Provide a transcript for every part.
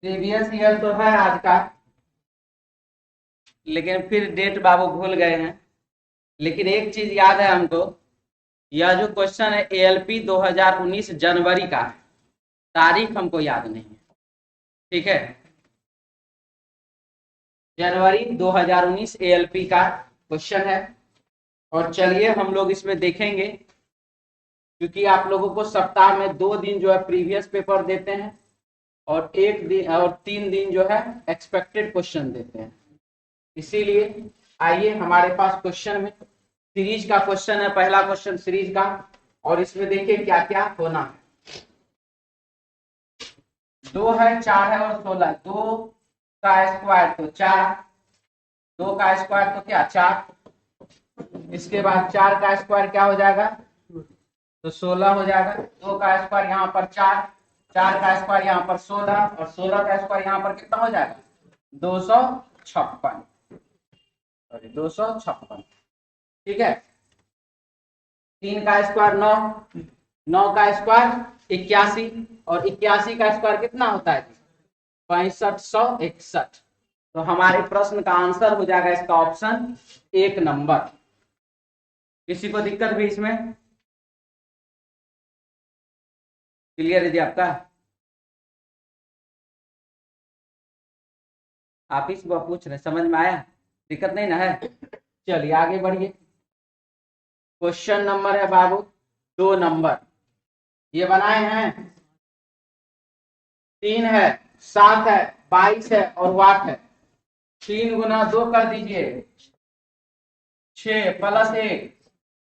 Previous year तो है आज का, लेकिन फिर डेट बाबू भूल गए हैं। लेकिन एक चीज याद है हमको, यह जो क्वेश्चन है एएलपी 2019 जनवरी का है, तारीख हमको याद नहीं है। ठीक है, जनवरी 2019 एएलपी का क्वेश्चन है। और चलिए हम लोग इसमें देखेंगे, क्योंकि आप लोगों को सप्ताह में 2 दिन जो है प्रीवियस पेपर देते हैं और 1 दिन और 3 दिन जो है एक्सपेक्टेड क्वेश्चन देते हैं। इसीलिए आइए हमारे पास क्वेश्चन में सीरीज का क्वेश्चन है, पहला क्वेश्चन सीरीज का। और इसमें देखिए क्या क्या होना है। 2 है, 4 है और 16। 2 का स्क्वायर तो 4, 2 का स्क्वायर तो क्या 4। इसके बाद 4 का स्क्वायर क्या हो जाएगा, तो 16 हो जाएगा। 2 का स्क्वायर यहाँ पर 4, 4 का स्क्वायर यहाँ पर 16 और 16 का स्क्वायर यहाँ पर कितना हो जाएगा, 256। 256, ठीक है। 3 का स्क्वायर 9, 9 का स्क्वायर 81 और 81 का स्क्वायर कितना होता है, 6561। तो हमारे प्रश्न का आंसर हो जाएगा इसका ऑप्शन 1 नंबर। किसी को दिक्कत भी इसमें? क्लियर है जी आपका? आप ही से पूछ रहे, समझ में आया? दिक्कत नहीं ना है? चलिए आगे बढ़िए। क्वेश्चन नंबर है बाबू 2 नंबर, ये बनाए हैं। 3 है, 7 है, 22 है और 8 है। 3 गुना 2 कर दीजिए, 6 प्लस 1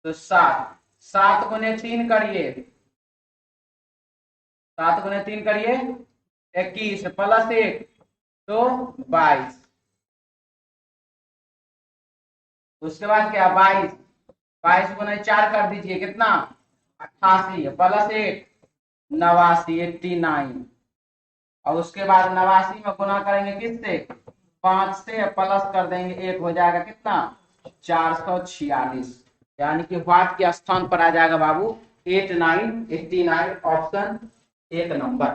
तो 7। 7 गुने 3 करिए, 7 गुने 3 करिए 21 प्लस 1 तो 22। उसके बाद क्या 22, 22 गुने 4 कर दीजिए कितना 88 प्लस 1 89, 89। और उसके बाद 89 में गुना करेंगे किससे, 5 से, प्लस कर देंगे 1 हो जाएगा कितना 446। यानी कि वाट के स्थान पर आ जाएगा बाबू 8989, ऑप्शन 1 नंबर।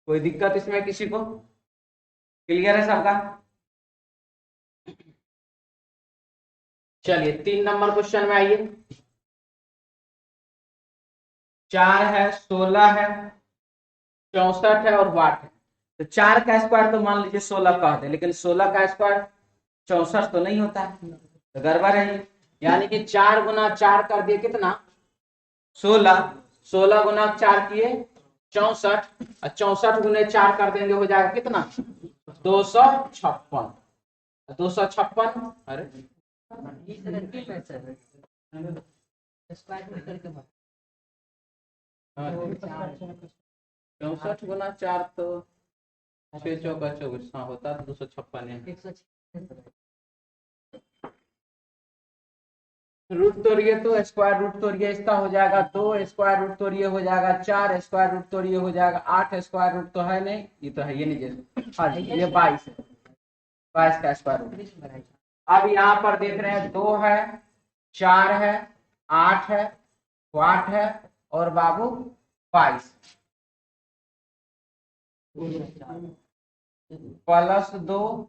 कोई दिक्कत इसमें किसी को? क्लियर है सबका? चलिए 3 नंबर क्वेश्चन में आइए। 4 है, 16 है, 64 है और 8 है। तो 4 का स्क्वायर तो मान लीजिए 16 कह दे, लेकिन 16 का स्क्वायर 64 तो नहीं होता है, तो गड़बड़ है। यानी कि 4 गुना 4 कर दिए कितना 16, 16 गुना 4 किए 64 और 64 गुने 4 कर देंगे हो जाएगा कितना 256। 256, अरे 64 गुना 4 तो 6 चौका 24, हाँ होता है 256। रूट तोड़िए तो स्क्वायर रूट तोड़िए, इसका हो जाएगा 2, स्क्वायर रूट तोड़िए हो जाएगा 4, स्क्वायर रूट तोड़िए हो जाएगा 8, स्क्वायर रूट तो है नहीं, ये तो है ये नहीं, हाँ ये 22 है, 22 का स्क्वायर रूट। अब यहाँ पर देख रहे हैं 2 है, 4 है, 8 है, 8 है और बाबू 22 प्लस 2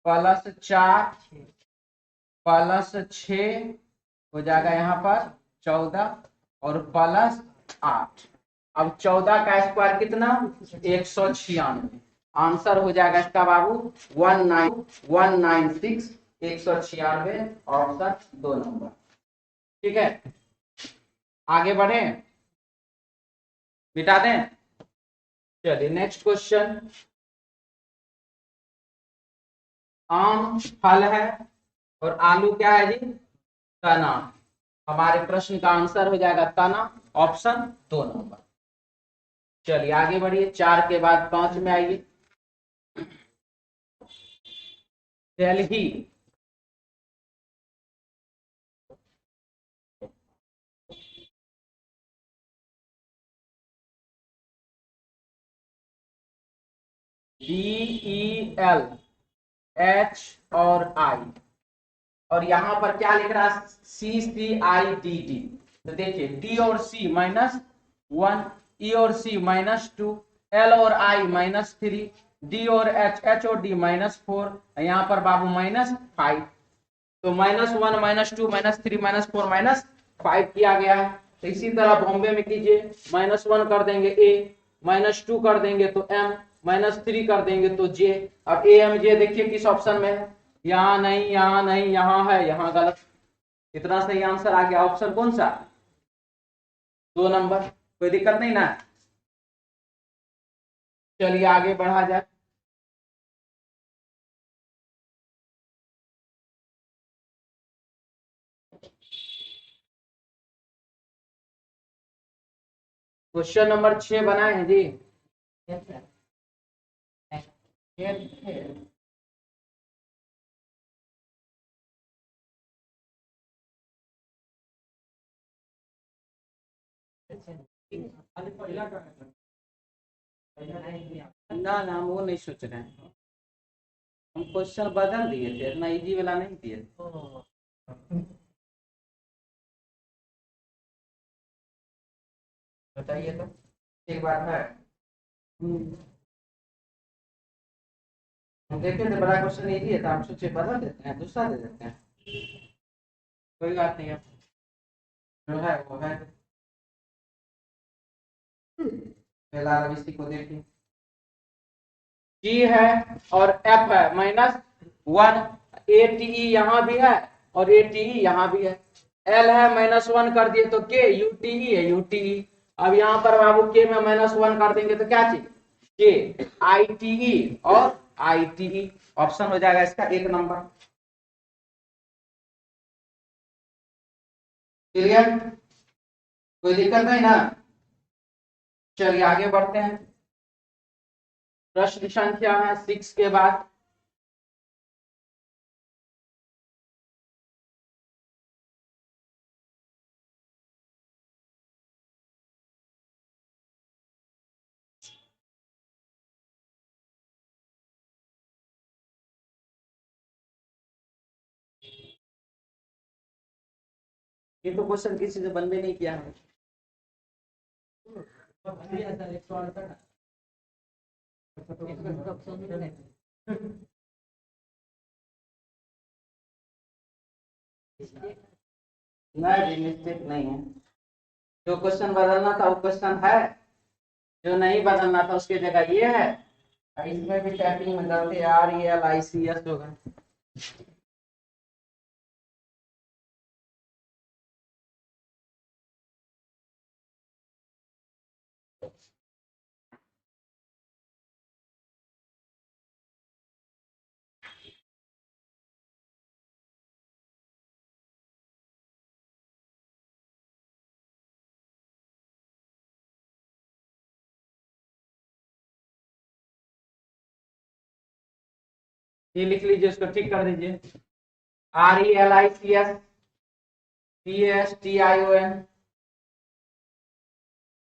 प्लस 4 प्लस 6 हो जाएगा यहाँ पर 14 और प्लस 8। अब 14 का स्क्वायर कितना 196। आंसर हो जाएगा इसका बाबू 196, 196, ऑप्शन 2 नंबर। ठीक है, आगे बढ़े, मिटा दें। चलिए नेक्स्ट क्वेश्चन। आम फल है और आलू क्या है जी, तना। हमारे प्रश्न का आंसर हो जाएगा तना, ऑप्शन 2 नंबर। चलिए आगे बढ़िए, 4 के बाद 5 में आइए। दिल्ली DEL H और I, और यहां पर क्या लिख रहा है CCIDD। तो देखिए D और C -1, E और C -2, L और I -3, D और H और D -4, यहाँ पर बाबू -5, तो -1 -2 -3 -4 -5 किया गया है। तो इसी तरह बॉम्बे में कीजिए, -1 कर देंगे A, -2 कर देंगे तो M, -3 कर देंगे तो J। अब AMJ देखिए किस ऑप्शन में है, यहाँ नहीं, यहाँ नहीं, यहाँ है, यहाँ गलत। इतना सही आंसर आ गया। ऑप्शन कौन सा? 2 नंबर। कोई दिक्कत नहीं ना? चलिए आगे बढ़ा जाए। क्वेश्चन नंबर 6 बनाए हैं जी। ना ना, हम वो नहीं सोच रहे हैं, हम क्वेश्चन बदल दिए थे, इतना इजी वाला नहीं दिए। बताइए तो, एक बात है। हम देखे थे बड़ा क्वेश्चन इजी है, तो हम सोचे बदल देते हैं, दूसरा दे देते हैं। कोई बात नहीं है, जो है वो है। फिलहाल इसी को देखिए, G है और F है -1, ATE यहाँ भी है और ATE यहाँ भी है। L है -1 कर दिए तो K, UTE है, UTE। अब यहाँ पर बाबू K में -1 कर देंगे तो क्या चीज? K, ITE और ITE। ऑप्शन हो जाएगा इसका 1 नंबर। क्लियर? कोई दिक्कत नहीं ना? चलिए आगे बढ़ते हैं। प्रश्न संख्या है 6 के बाद। ये तो क्वेश्चन किसी से बनने नहीं किया है। नहीं, मिस्टेक नहीं है। जो क्वेश्चन बदलना था वो क्वेश्चन है, जो नहीं बदलना था उसकी जगह ये है। इसमें भी टाइपिंग में गलती RELICS होगा। ये लिख लीजिए, उसको ठीक कर दीजिए। RELICS PASTION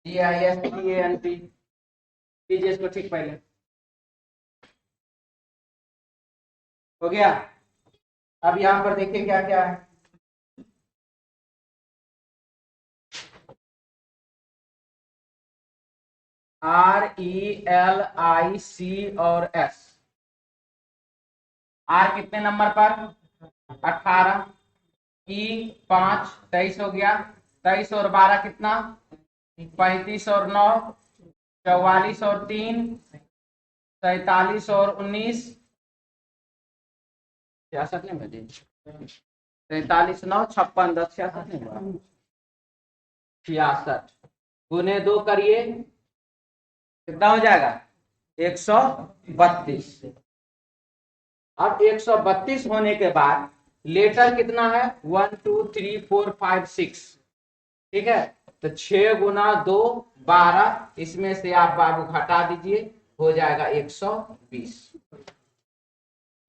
GISTANT, कीजिए इसको ठीक पहले। हो गया? अब यहाँ पर देखिए क्या क्या है। RELIC और S। R कितने नंबर पर? 18। E 5, 23 हो गया। 23 और 12 कितना? 35 और 9 44 और 3 47 और 19 66 नहीं बजे। 43 9 56 10 66 नहीं हुआ, 66 गुने 2 करिए, कितना हो जाएगा? 132। अब 132 होने के बाद लेटर कितना है? 1 2 3 4 5 6, ठीक है। तो 6 गुना 2 12, इसमें से आप बाबू घटा दीजिए, हो जाएगा 120।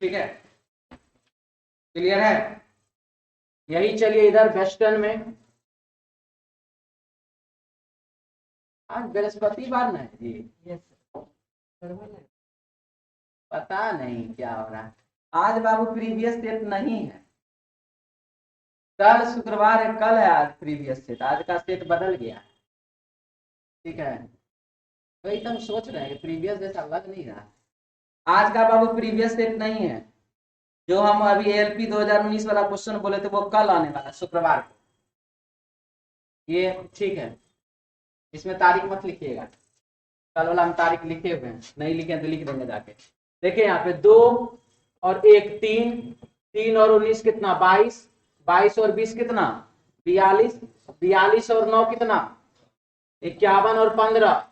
ठीक है, क्लियर है? यही चलिए इधर वेस्टर्न में, आज बृहस्पतिवार ना है जी, पता नहीं क्या हो रहा है आज बाबू। प्रीवियस सेट नहीं है, कल शुक्रवार है, कल है आज प्रीवियस सेट, आज का सेट बदल गया है। ठीक है, तो एकदम सोच रहे हैं कि प्रीवियस जैसा लग नहीं रहा। आज का बाबू प्रीवियस सेट नहीं है, जो हम अभी एलपी 2019 वाला क्वेश्चन बोले थे वो कल आने वाला, शुक्रवार को। ये ठीक है, इसमें तारीख मत लिखिएगा, कल वाला हम तारीख लिखे हुए हैं, नहीं लिखे तो लिख देंगे जाके। देखिए यहाँ पे 2 और 1 3, 3 और 19 कितना 22, 22 और 20 कितना 42, 42 और 9 कितना 51 और 15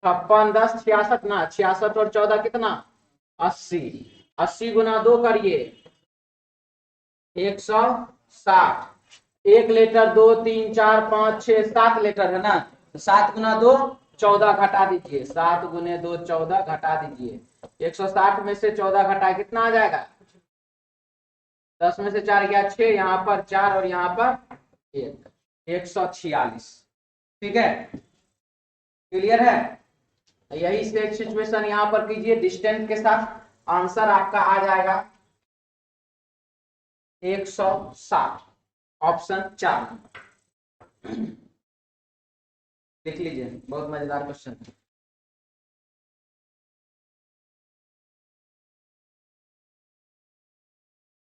56, 10 66 ना, 66 और 14 कितना 80, 80 गुना 2 करिए 160, 1 लीटर 2 3 4 5 6 7 लीटर है ना, तो 7 गुना 2 14 घटा दीजिए, 7 गुने 2 14 घटा दीजिए, 160 में से 14 घटाए कितना आ जाएगा, 10 में से 4 गया 6, यहाँ पर 4 और यहाँ पर 1, 146। ठीक है, क्लियर है। यही से सिचुएशन यहाँ पर कीजिए डिस्टेंस के साथ, आंसर आपका आ जाएगा 160, ऑप्शन 4 लिख लीजिए, बहुत मजेदार क्वेश्चन है।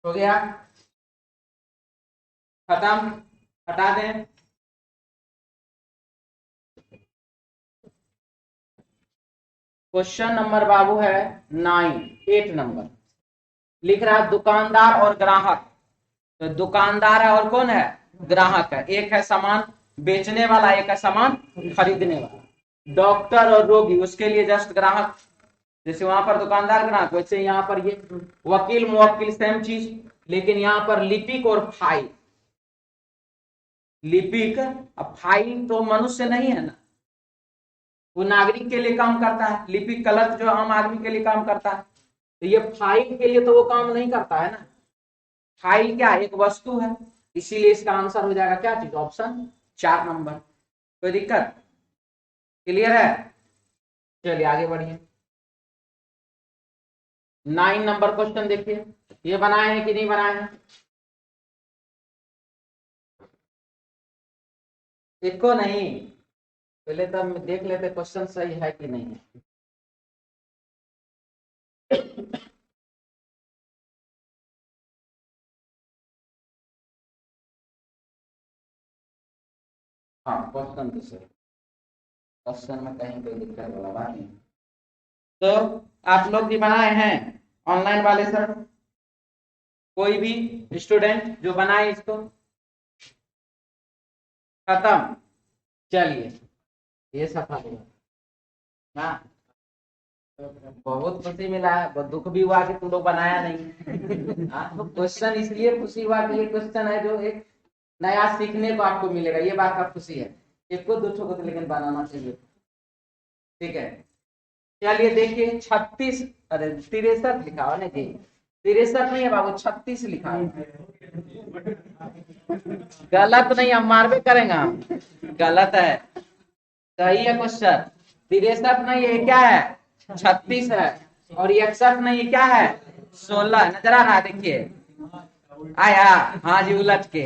हो गया, खत्म, हटा दें। क्वेश्चन नंबर बाबू है 8 नंबर, लिख रहा है दुकानदार और ग्राहक। तो दुकानदार है और कौन है, ग्राहक है। एक है सामान बेचने वाला, एक है सामान खरीदने वाला। डॉक्टर और रोगी, उसके लिए जस्ट ग्राहक, जैसे वहां पर दुकानदार ग्राहक, वैसे यहाँ पर ये वकील मुवक्किल सेम चीज, लेकिन यहाँ पर लिपिक और फाइल। लिपिक, अब फाइल तो मनुष्य नहीं है ना, वो नागरिक के लिए काम करता है। लिपिक क्लर्क जो आम आदमी के लिए काम करता है, तो ये फाइल के लिए तो वो काम नहीं करता है ना। फाइल क्या है, एक वस्तु है, इसीलिए इसका आंसर हो जाएगा क्या चीज, ऑप्शन 4 नंबर। कोई दिक्कत, क्लियर है। चलिए आगे बढ़िए। 9 नंबर क्वेश्चन देखिए, ये बनाए हैं कि नहीं बनाए हैं, इसको नहीं, पहले तो हम देख लेते क्वेश्चन सही है कि नहीं है। हाँ क्वेश्चन तो सही, क्वेश्चन में कहीं कोई दिक्कत वाला बात नहीं। तो आप लोग भी बनाए हैं ऑनलाइन वाले सर, कोई भी स्टूडेंट जो बनाए इसको, खत्म। चलिए ये सफल हुआ ना, बहुत खुशी मिला है, बहुत दुख भी हुआ कि तुम लोग बनाया नहीं। आपको क्वेश्चन इसलिए खुशी हुआ कि ये क्वेश्चन है जो एक नया सीखने को आपको मिलेगा, ये बात का खुशी है। एक को दो को तो लेकिन बनाना चाहिए। ठीक है, चलिए देखिए 36, अरे 63 लिखा हुआ ना जी, 63 नहीं है बाबू, 36 लिखा है। गलत नहीं, हम मारवे करेंगे हम, गलत है, सही है क्वेश्चन। 63 नहीं है, क्या है 36 है, और 61 नहीं है, क्या है 16, नजर आ रहा है देखिए, आया, हाँ जी उलट के।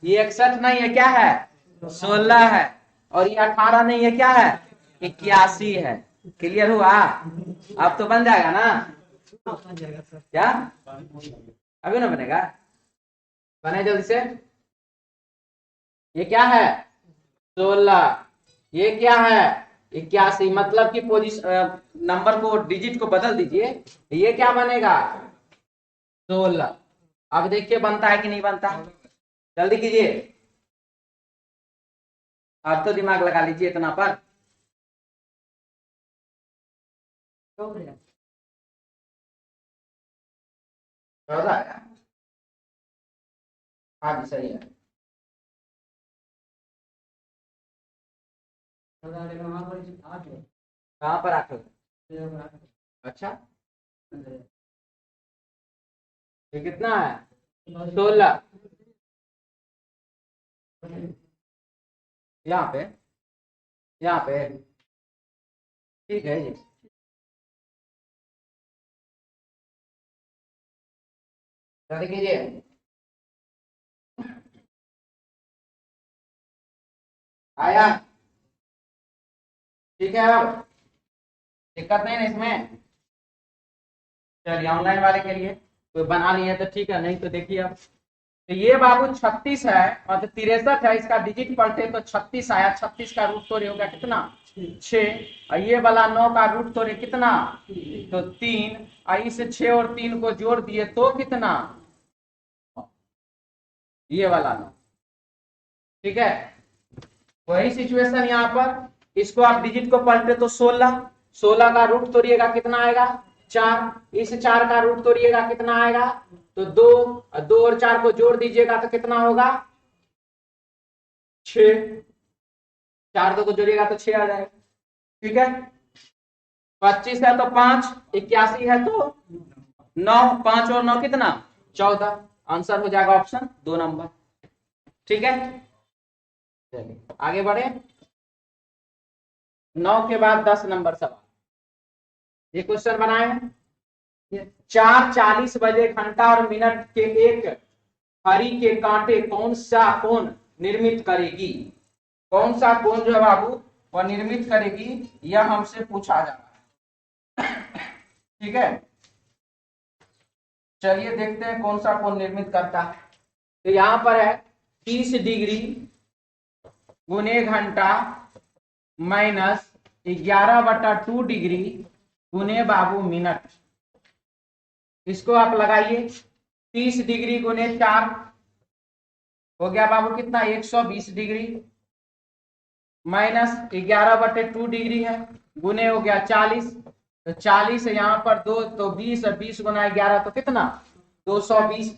ये 61 नहीं है, क्या है 16 है, और ये 18 नहीं है, क्या है 81 है। क्लियर हुआ, अब तो बन जाएगा ना, क्या अभी ना बनेगा, बने जल्दी से। ये क्या है 16, ये क्या है 81, मतलब कि पोजीशन नंबर को डिजिट को बदल दीजिए, ये क्या बनेगा 16। अब देखिए बनता है कि नहीं बनता, जल्दी कीजिए, अब तो दिमाग लगा लीजिए इतना पर। हाँ जी सही है, कहाँ पर आकर, अच्छा ये कितना है 16, यहाँ पे, यहाँ पे, ठीक है जी। जल्दी कीजिए, आया, ठीक है, अब दिक्कत नहीं ना इसमें। चलिए ऑनलाइन वाले के लिए कोई बना लिए तो ठीक है, नहीं तो देखिए अब। तो ये बाबू 36 है और तो 63 है, इसका डिजिट पलटे तो 36 आया। 36 का रूट तोड़े हो गया कितना 6, और ये वाला 9 का रूट तोड़े कितना तो 3, और इस 6 और 3 को जोड़ दिए तो कितना ये वाला 9। ठीक है, वही सिचुएशन यहाँ पर। इसको आप डिजिट को पलटे तो 16, 16 का रूट तोड़िएगा कितना आएगा 4, इस 4 का रूट तोड़िएगा कितना आएगा तो 2, 2 और 4 को जोड़ दीजिएगा तो कितना होगा 6, 4 2 को जोड़िएगा तो 6 आ जाएगा। ठीक है, 25 है तो 5, 81 है तो 9, 5 और 9 कितना 14, आंसर हो जाएगा ऑप्शन 2 नंबर। ठीक है, चलिए आगे बढ़े। 9 के बाद 10 नंबर सवाल। ये क्वेश्चन बनाए हैं 4:40 बजे घंटा और मिनट के एक हरी के कांटे कौन सा कोण निर्मित करेगी। कौन सा कोण जो है बाबू वह निर्मित करेगी, यह हमसे पूछा जा रहा है। ठीक है, चलिए देखते हैं कौन सा कोण निर्मित करता है। तो यहां पर है 30 डिग्री गुने घंटा माइनस 11/2 डिग्री गुने बाबू मिनट। इसको आप लगाइए 30 डिग्री गुने 4 हो गया बाबू कितना 120 डिग्री, माइनस 11/2 डिग्री है, गुने हो गया 40, तो 40 यहाँ पर 2 तो 20, 20 गुना 11 तो कितना 220।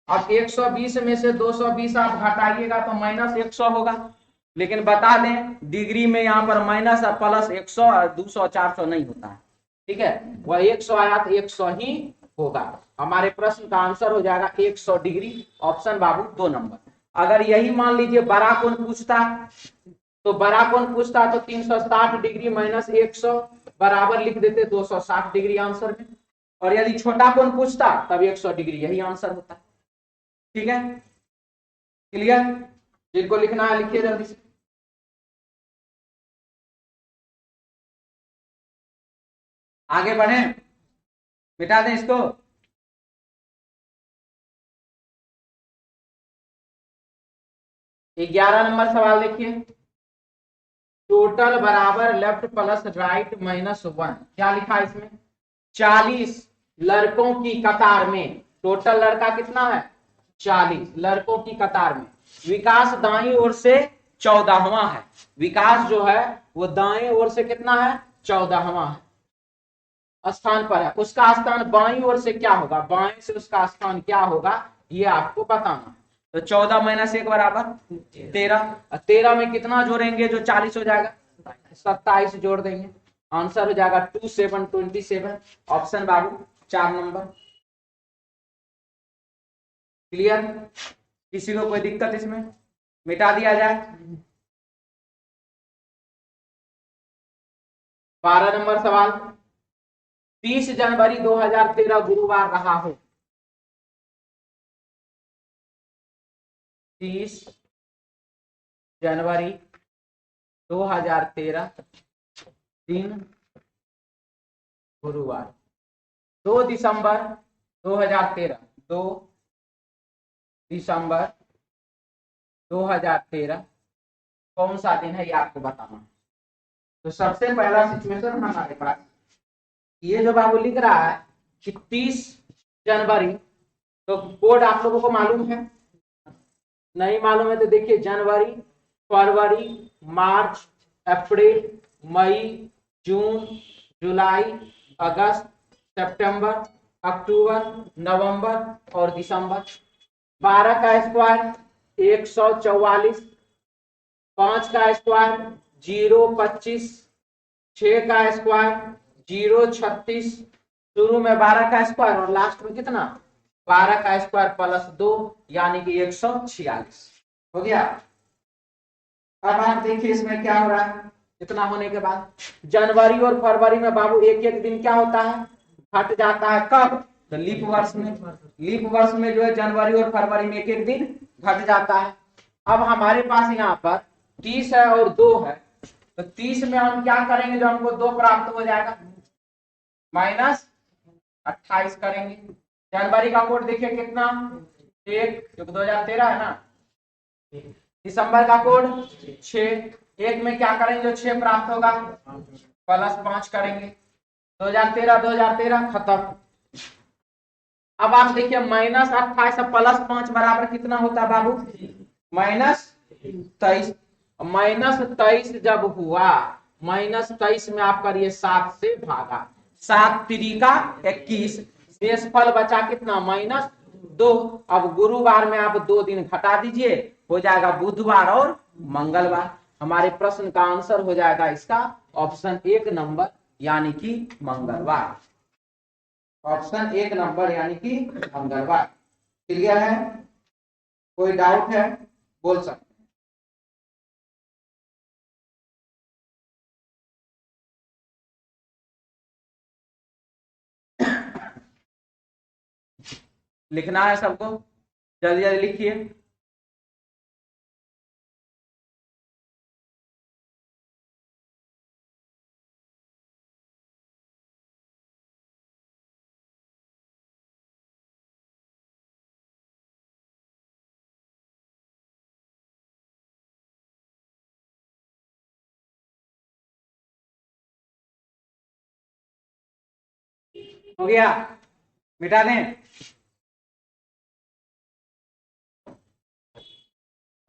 अब 120 में से 220 आप घटाइएगा तो माइनस 100 होगा, लेकिन बता दें डिग्री में यहाँ पर माइनस और प्लस 100 और 200 400 नहीं होता है। ठीक है, वह 100 आया तो 100 ही होगा। हमारे प्रश्न का आंसर हो जाएगा 100 डिग्री, ऑप्शन बाबू 2 नंबर। अगर यही मान लीजिए बड़ा कोण पूछता तो बड़ा कोण पूछता तो 360 डिग्री माइनस 100 बराबर लिख देते 260 डिग्री आंसर में, और यदि छोटा कोण पूछता तब 100 डिग्री, यही आंसर होता। ठीक है, क्लियर। जिनको लिखना है लिखिए जल्दी से। आगे बढ़े, मिटा दें इसको। ये 11 नंबर सवाल देखिए, टोटल बराबर लेफ्ट प्लस राइट माइनस 1। क्या लिखा है इसमें 40 लड़कों की कतार में, टोटल लड़का कितना है 40 लड़कों की कतार में, विकास दाईं ओर से 14वां है। विकास जो है वो दाएं ओर से कितना है 14वां है स्थान पर है। उसका स्थान बाईं ओर से क्या होगा, बाएं से उसका स्थान क्या होगा ये आपको बताना है। तो 14 माइनस 1 बराबर 13, 13 में कितना जोड़ेंगे जो 40 हो जाएगा 27 जोड़ देंगे, आंसर हो जाएगा 2727, ऑप्शन बाबू 4 नंबर। क्लियर, किसी को कोई दिक्कत इसमें, मिटा दिया जाए। 12 नंबर सवाल, 30 जनवरी 2013 गुरुवार रहा हो। 30 जनवरी 2013 दिन गुरुवार। 2 दिसंबर 2013, 2 दिसंबर 2013 कौन सा दिन है ये आपको बताना। तो सबसे पहला सिचुएशन हमारे पास ये जो बाबू लिख रहा है कि 30 जनवरी, तो कोड आप लोगों को मालूम है, नहीं मालूम है तो देखिए जनवरी, फरवरी, मार्च, अप्रैल, मई, जून, जुलाई, अगस्त, सितंबर, अक्टूबर, नवंबर और दिसंबर। 12 का स्क्वायर 144, 5 का स्क्वायर 025, 6 का स्क्वायर 036, शुरू में 12 का स्क्वायर और लास्ट में कितना 12 का स्क्वायर प्लस 2 यानी कि 146 हो गया। अब आप देखिए इसमें क्या हो रहा है, इतना होने के बाद जनवरी और फरवरी में बाबू एक एक दिन क्या होता है हट जाता है, कब तो लीप वर्ष में। लीप वर्ष में जो है जनवरी और फरवरी में एक एक दिन घट जाता है। अब हमारे पास यहाँ पर 30 है और 2 है, तो 30 में हम क्या करेंगे जो हमको 2 प्राप्त हो जाएगा, -28 करेंगे। जनवरी का कोड देखिए कितना, 1, क्योंकि 2013 है ना। दिसंबर का कोड 6, 1 में क्या करेंगे जो 6 प्राप्त होगा, +5 करेंगे। 2013 खत्म। अब आप देखिए -28 +5 बराबर कितना होता है बाबू, -23। -23 जब हुआ, -23 में आप करिए 7 से भागा, 7 त्रिका 21, शेषफल बचा कितना, -2। अब गुरुवार में आप 2 दिन घटा दीजिए, हो जाएगा बुधवार और मंगलवार। हमारे प्रश्न का आंसर हो जाएगा इसका ऑप्शन 1 नंबर, यानी कि मंगलवार। ऑप्शन 1 नंबर यानी कि मंगलवार। क्लियर है? कोई डाउट है बोल सकते। लिखना है सबको, जल्दी जल्दी लिखिए। हो गया, मिटा दें।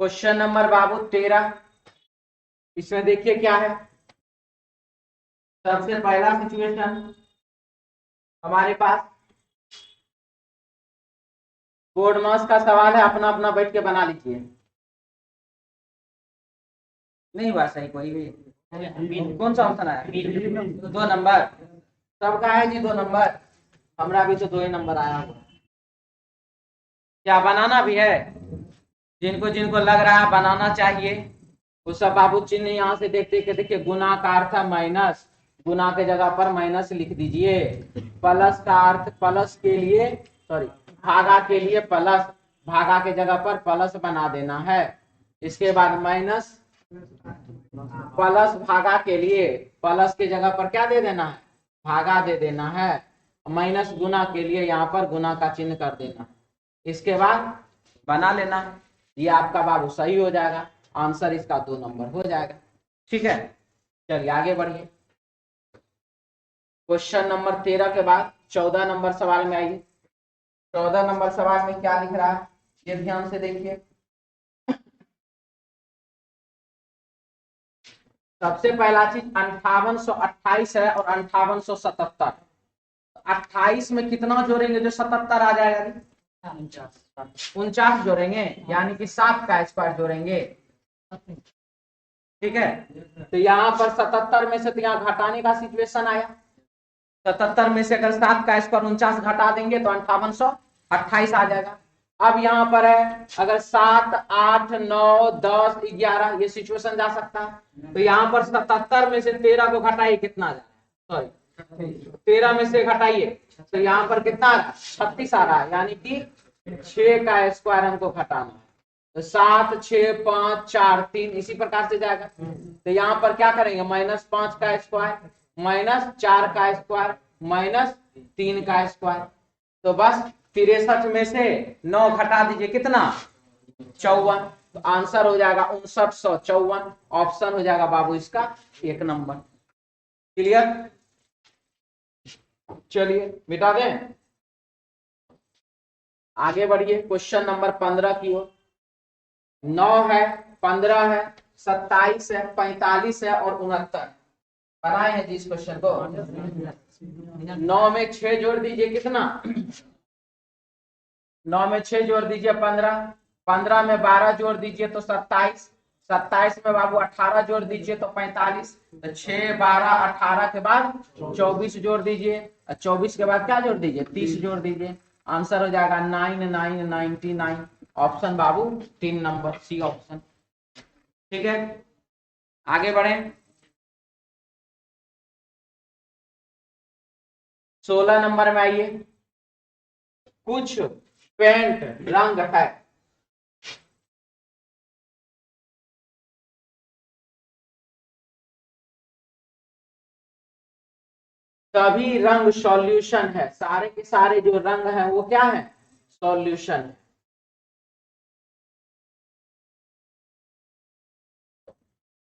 क्वेश्चन नंबर बाबू 13, इसमें देखिए क्या है। सबसे पहला सिचुएशन हमारे पास बोर्ड मास का सवाल है, अपना अपना बैठ के बना लीजिए। नहीं हुआ सही कोई भी? कौन सा ऑप्शन आया? 2 नंबर सबका है जी, 2 नंबर। हमारा भी तो 2 ही नंबर आया हुआ। क्या बनाना भी है? जिनको जिनको लग रहा है बनाना चाहिए वो सब बाबू चिन्ह यहाँ से देखते के देखिए, गुना का अर्थ है माइनस, गुना के जगह पर माइनस लिख दीजिए। प्लस का अर्थ प्लस के लिए, सॉरी भागा के लिए प्लस, भागा के जगह पर प्लस बना देना है। इसके बाद माइनस, प्लस भागा के लिए प्लस के जगह पर क्या दे देना है, भागा दे देना है। माइनस गुना के लिए यहाँ पर गुना का चिन्ह कर देना है। इसके बाद बना लेना है, ये आपका बाबू सही हो जाएगा। आंसर इसका 2 नंबर हो जाएगा। ठीक है, चलिए आगे बढ़िए। क्वेश्चन नंबर 13 के बाद 14 नंबर सवाल में आइए। 14 नंबर सवाल में क्या लिख रहा है ये ध्यान से देखिए। सबसे पहला चीज 5828 है और 5877। 28 में कितना जोड़ेंगे जो 77 आ जाएगा? 49 जोड़ेंगे, यानी कि 7 का स्क्वायर जोड़ेंगे। ठीक है, तो यहाँ पर 77 में से तो यहाँ घटाने का सिचुएशन आया। 77 में से अगर 7 का स्क्वायर 49 घटा देंगे तो 5828 आ जाएगा। अब यहाँ पर है अगर 7, 8, 9, 10, 11 ये सिचुएशन जा सकता है। तो यहाँ पर 77 में से 13 को घटाइए, कितना आ जाएगा, सॉरी 13 में से घटाइए तो यहाँ पर कितना 36 आ रहा है, यानी कि 6 का स्क्वायर हमको घटाना है। तो 7, 6, 5, 4, 3 इसी प्रकार से जाएगा। तो यहाँ पर क्या करेंगे, -5 का स्क्वायर, -4 का स्क्वायर, -3 का स्क्वायर। तो बस 63 में से 9 घटा दीजिए, कितना 54। तो आंसर हो जाएगा 5954। ऑप्शन हो जाएगा बाबू इसका 1 नंबर। क्लियर? चलिए मिटा दें, आगे बढ़िए क्वेश्चन नंबर 15 की ओर। 9 है, 15 है, 27 है, 45 है और 69 बनाए हैं जी इस क्वेश्चन को। 9 में 6 जोड़ दीजिए, कितना 9 में 6 जोड़ दीजिए 15, 15 में 12 जोड़ दीजिए तो 27, 27 में बाबू 18 जोड़ दीजिए तो 45, तो 6, 12, 18 के बाद 24 जोड़ दीजिए, 24 के बाद क्या जोड़ दीजिए 30 जोड़ दीजिए। आंसर हो जाएगा 9999। ऑप्शन बाबू 3 नंबर सी ऑप्शन। ठीक है, आगे बढ़े। 16 नंबर में आइए। कुछ पेंट रंग है, सभी रंग सॉल्यूशन है, सारे के सारे जो रंग हैं वो क्या है, सॉल्यूशन है।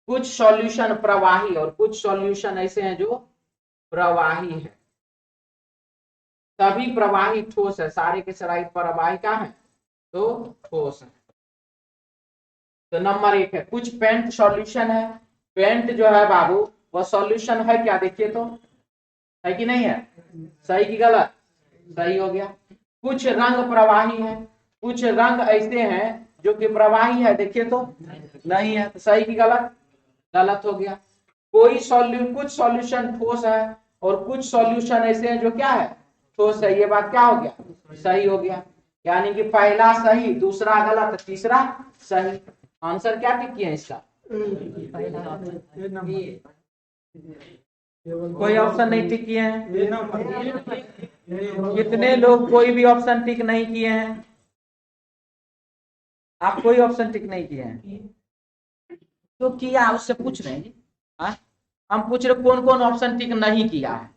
कुछ सॉल्यूशन प्रवाही और कुछ सॉल्यूशन ऐसे हैं जो प्रवाही है। सभी प्रवाही ठोस है, सारे के सारे प्रवाही क्या है, तो ठोस है। तो नंबर 1 है कुछ पेंट सॉल्यूशन है। पेंट जो है बाबू वो सॉल्यूशन है क्या, देखिए तो है कि नहीं है, सही की गलत, सही हो गया। कुछ रंग प्रवाही है, कुछ रंग ऐसे हैं जो कि प्रवाही है, देखिए तो नहीं है, तो सही की गलत, गलत हो गया। कुछ सॉल्यूशन ठोस है और कुछ सॉल्यूशन ऐसे हैं जो क्या है, ठोस है, ये बात क्या हो गया, सही हो गया। यानी कि पहला सही, दूसरा गलत, तीसरा सही। आंसर क्या टिक किया इसका, कोई ऑप्शन नहीं टिक किए हैं। कितने लोग कोई भी ऑप्शन टिक नहीं किए हैं, आप कोई ऑप्शन टिक नहीं किए हैं, तो किया उससे पूछ रहे हैं जी। हम पूछ रहे कौन कौन ऑप्शन टिक नहीं किया है,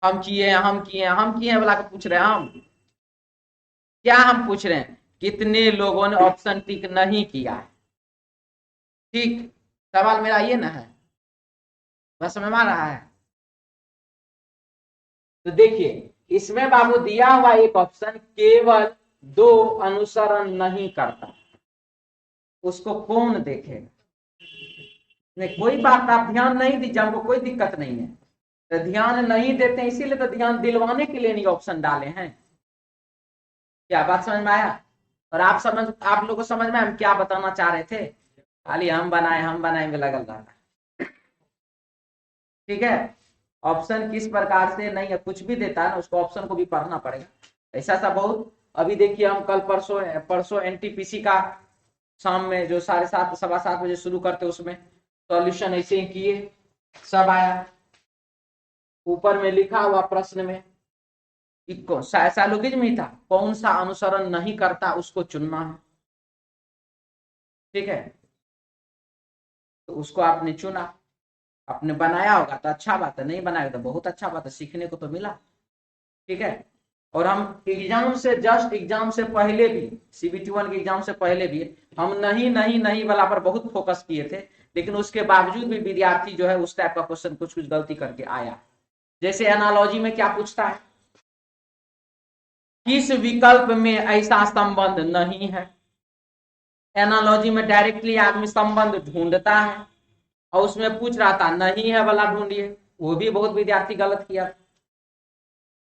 हम किए हैं, हम किए हैं, हम किए हैं बोला के पूछ रहे हैं हम, क्या हम पूछ रहे हैं कितने लोगों ने ऑप्शन टिक नहीं किया है। ठीक, सवाल मेरा ये ना है, बस समझ में आ रहा है। तो देखिए इसमें बाबू दिया हुआ एक ऑप्शन केवल 2 अनुसरण नहीं करता, उसको कौन देखेगा, नहीं कोई बात आप ध्यान नहीं दीजिए, हमको कोई दिक्कत नहीं है, तो ध्यान नहीं देते हैं इसीलिए तो ध्यान दिलवाने के लिए नहीं ऑप्शन डाले हैं। क्या बात समझ में आया, और आप लोगों को समझ में हम क्या बताना चाह रहे थे, खाली हम बनाए में लगल रहा था। ठीक है, ऑप्शन किस प्रकार से नहीं है, कुछ भी देता है ना उसको ऑप्शन को भी पढ़ना पड़ेगा, ऐसा सा बहुत। अभी देखिए हम कल परसों एनटीपीसी का शाम में जो 7:30 7:15 शुरू करते उसमें सॉल्यूशन ऐसे ही किए, सब आया ऊपर में लिखा हुआ प्रश्न में साइकोलॉजी में था कौन सा अनुसरण नहीं करता उसको चुनना है। ठीक है, तो उसको आपने चुना, आपने बनाया होगा तो अच्छा बात है, नहीं बनाया तो बहुत अच्छा बात है, सीखने को तो मिला। ठीक है, और हम एग्जाम से पहले भी CBT 1 के एग्जाम से पहले भी हम नहीं वाला पर बहुत फोकस किए थे, लेकिन उसके बावजूद भी विद्यार्थी जो है उस टाइप का क्वेश्चन कुछ गलती करके आया। जैसे एनालॉजी में क्या पूछता है, किस विकल्प में ऐसा संबंध नहीं है। एनालॉजी में डायरेक्टली आदमी संबंध ढूंढता है और उसमें पूछ रहा था नहीं है वाला ढूंढिए, वो भी बहुत विद्यार्थी गलत किया।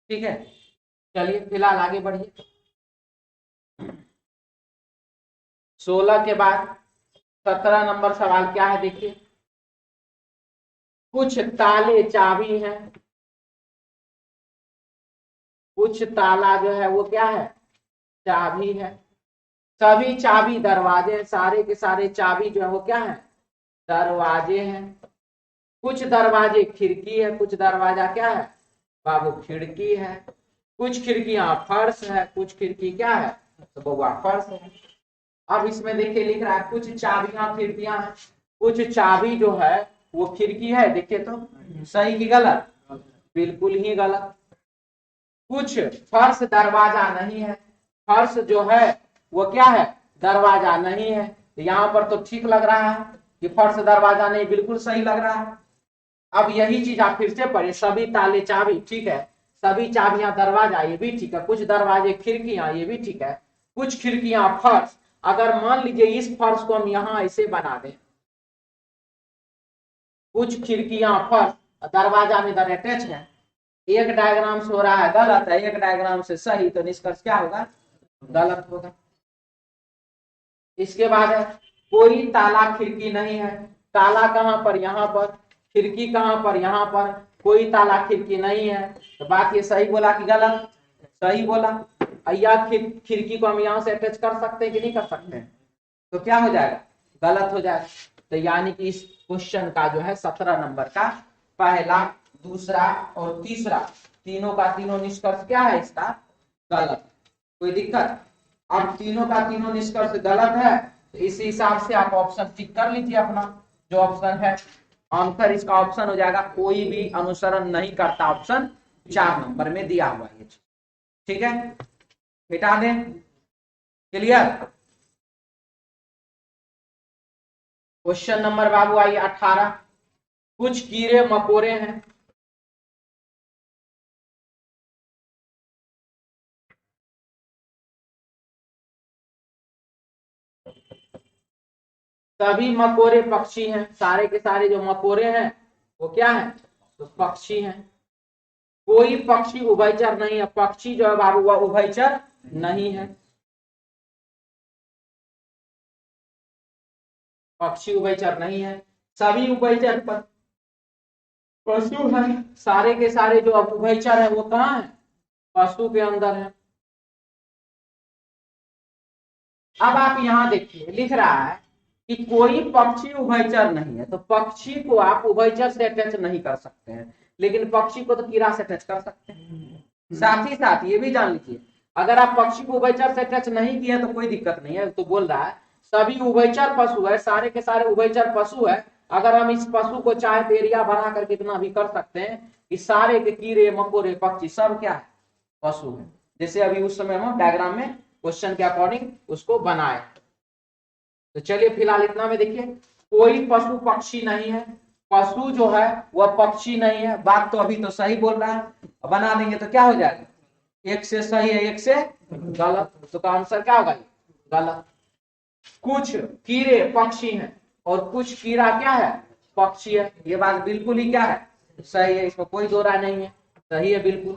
ठीक है, चलिए फिलहाल आगे बढ़िए। 16 के बाद 17 नंबर सवाल क्या है देखिए, कुछ ताले चाबी हैं, कुछ ताला जो है वो क्या है, चाबी है। सभी चाबी दरवाजे, सारे के सारे चाबी जो है वो क्या है, दरवाजे हैं। कुछ दरवाजे खिड़की है, कुछ दरवाजा क्या है बाबू, खिड़की है। कुछ खिड़कियां फर्श है, कुछ खिड़की क्या है, तो बउआ फर्श है। अब इसमें देखिए लिख रहा है कुछ चाबियां खिड़कियां हैं, कुछ चाबी जो है वो खिड़की है, देखिए तो सही की गलत, बिल्कुल ही गलत। कुछ फर्श दरवाजा नहीं है, फर्श जो है वो क्या है, दरवाजा नहीं है। यहाँ पर तो ठीक लग रहा है कि फर्श दरवाजा नहीं, बिल्कुल सही लग रहा है। अब यही चीज आप फिर से पढ़े, सभी ताले चाबी, ठीक है, सभी चाबियां दरवाजा, ये भी ठीक है। कुछ दरवाजे खिड़कियां, ये भी ठीक है। कुछ खिड़कियां फर्श, अगर मान लीजिए इस फर्श को हम यहां ऐसे बना दें, कुछ खिड़कियां फर्श दरवाजा में इधर अटैच है, एक डायग्राम से हो रहा है गलत है, एक डायग्राम से सही, तो निष्कर्ष क्या होगा, गलत होगा। इसके बाद है कोई ताला खिड़की नहीं है, ताला कहां पर, यहां पर, खिड़की कहां पर, यहां पर, कोई ताला खिड़की नहीं है, तो बात ये सही बोला कि गलत, सही बोला। यह खिड़की को हम यहां से अटैच कर सकते हैं कि नहीं कर सकते हैं, तो क्या हो जाएगा, गलत हो जाएगा। तो यानी कि इस क्वेश्चन का जो है 17 नंबर का पहला, दूसरा और तीसरा, तीनों का तीनों निष्कर्ष क्या है इसका, गलत। कोई दिक्कत, अब तीनों का तीनों निष्कर्ष गलत है, तो इस हिसाब से आप ऑप्शन टिक कर लीजिए अपना जो ऑप्शन है। आंसर इसका ऑप्शन हो जाएगा कोई भी अनुसरण नहीं करता, ऑप्शन 4 नंबर में दिया हुआ है। ठीक है, मिटा दें। क्लियर। क्वेश्चन नंबर बाबू आइए 18। कुछ कीड़े मकोड़े हैं सभी मकोड़े पक्षी हैं, सारे के सारे जो मकोड़े हैं वो क्या है, तो पक्षी हैं। कोई पक्षी उभयचर नहीं है, पक्षी जो है बाबू वह उभयचर नहीं है, पक्षी उभयचर नहीं है। सभी उभयचर पशु है, सारे के सारे जो अब उभयचर है वो कहाँ है, पशु के अंदर है। अब आप यहां देखिए लिख रहा है कि कोई पक्षी उभयचर नहीं है, तो पक्षी को आप उभयचर से अटैच नहीं कर सकते हैं, लेकिन पक्षी को तो कीड़ा से अटैच कर सकते हैं। साथ ही साथ ये भी जान लीजिए, अगर आप पक्षी को उभयचर से अटैच नहीं किए तो कोई दिक्कत नहीं है। तो बोल रहा है सभी उभयचर पशु है, सारे के सारे उभयचर पशु है। अगर हम इस पशु को चाहे तो एरिया बना कर कितना भी कर सकते हैं कि सारे के कीड़े मकोड़े पक्षी सब क्या है, पशु है। जैसे अभी उस समय हम डायग्राम में क्वेश्चन के अकॉर्डिंग उसको बनाए। तो चलिए फिलहाल इतना में देखिए, कोई पशु पक्षी नहीं है, पशु जो है वह पक्षी नहीं है। बात तो अभी तो सही बोल रहा है, बना देंगे तो क्या हो जाएगा, एक से सही है एक से गलत, तो का आंसर क्या होगा, गलत। कुछ कीड़े पक्षी हैं और कुछ कीड़ा क्या है, पक्षी है। ये बात बिल्कुल ही क्या है, सही है, इसमें कोई दो राय नहीं है, सही है बिल्कुल।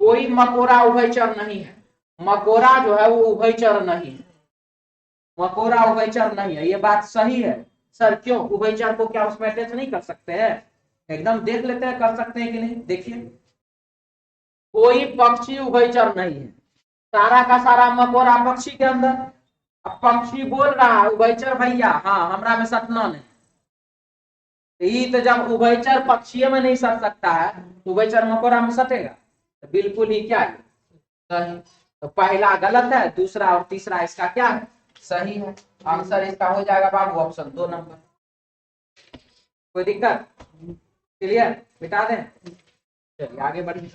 कोई मकोड़ा उभयचर नहीं है, मकोड़ा जो है वो उभयचर नहीं है, मकोड़ा उभयचर नहीं है, ये बात सही है। सर क्यों, उभयचर को क्या उसमें अटैच नहीं कर सकते हैं, एकदम देख लेते हैं कर सकते हैं कि नहीं। देखिए कोई पक्षी उभयचर नहीं है, सारा का सारा मकोड़ा पक्षी के अंदर। अब पक्षी बोल रहा है उभयचर भैया, हाँ हमरा में सटना नहीं, तो जब उभयचर पक्षी में नहीं सट सकता है तो उभयचर मकोड़ा में सटेगा, तो बिल्कुल ही क्या है, सही। तो पहला गलत है, दूसरा और तीसरा इसका क्या है, सही है। आंसर इसका हो जाएगा बाबू ऑप्शन 2 नंबर। कोई दिक्कत, क्लियर, मिटा दें। चलिए आगे बढ़िए।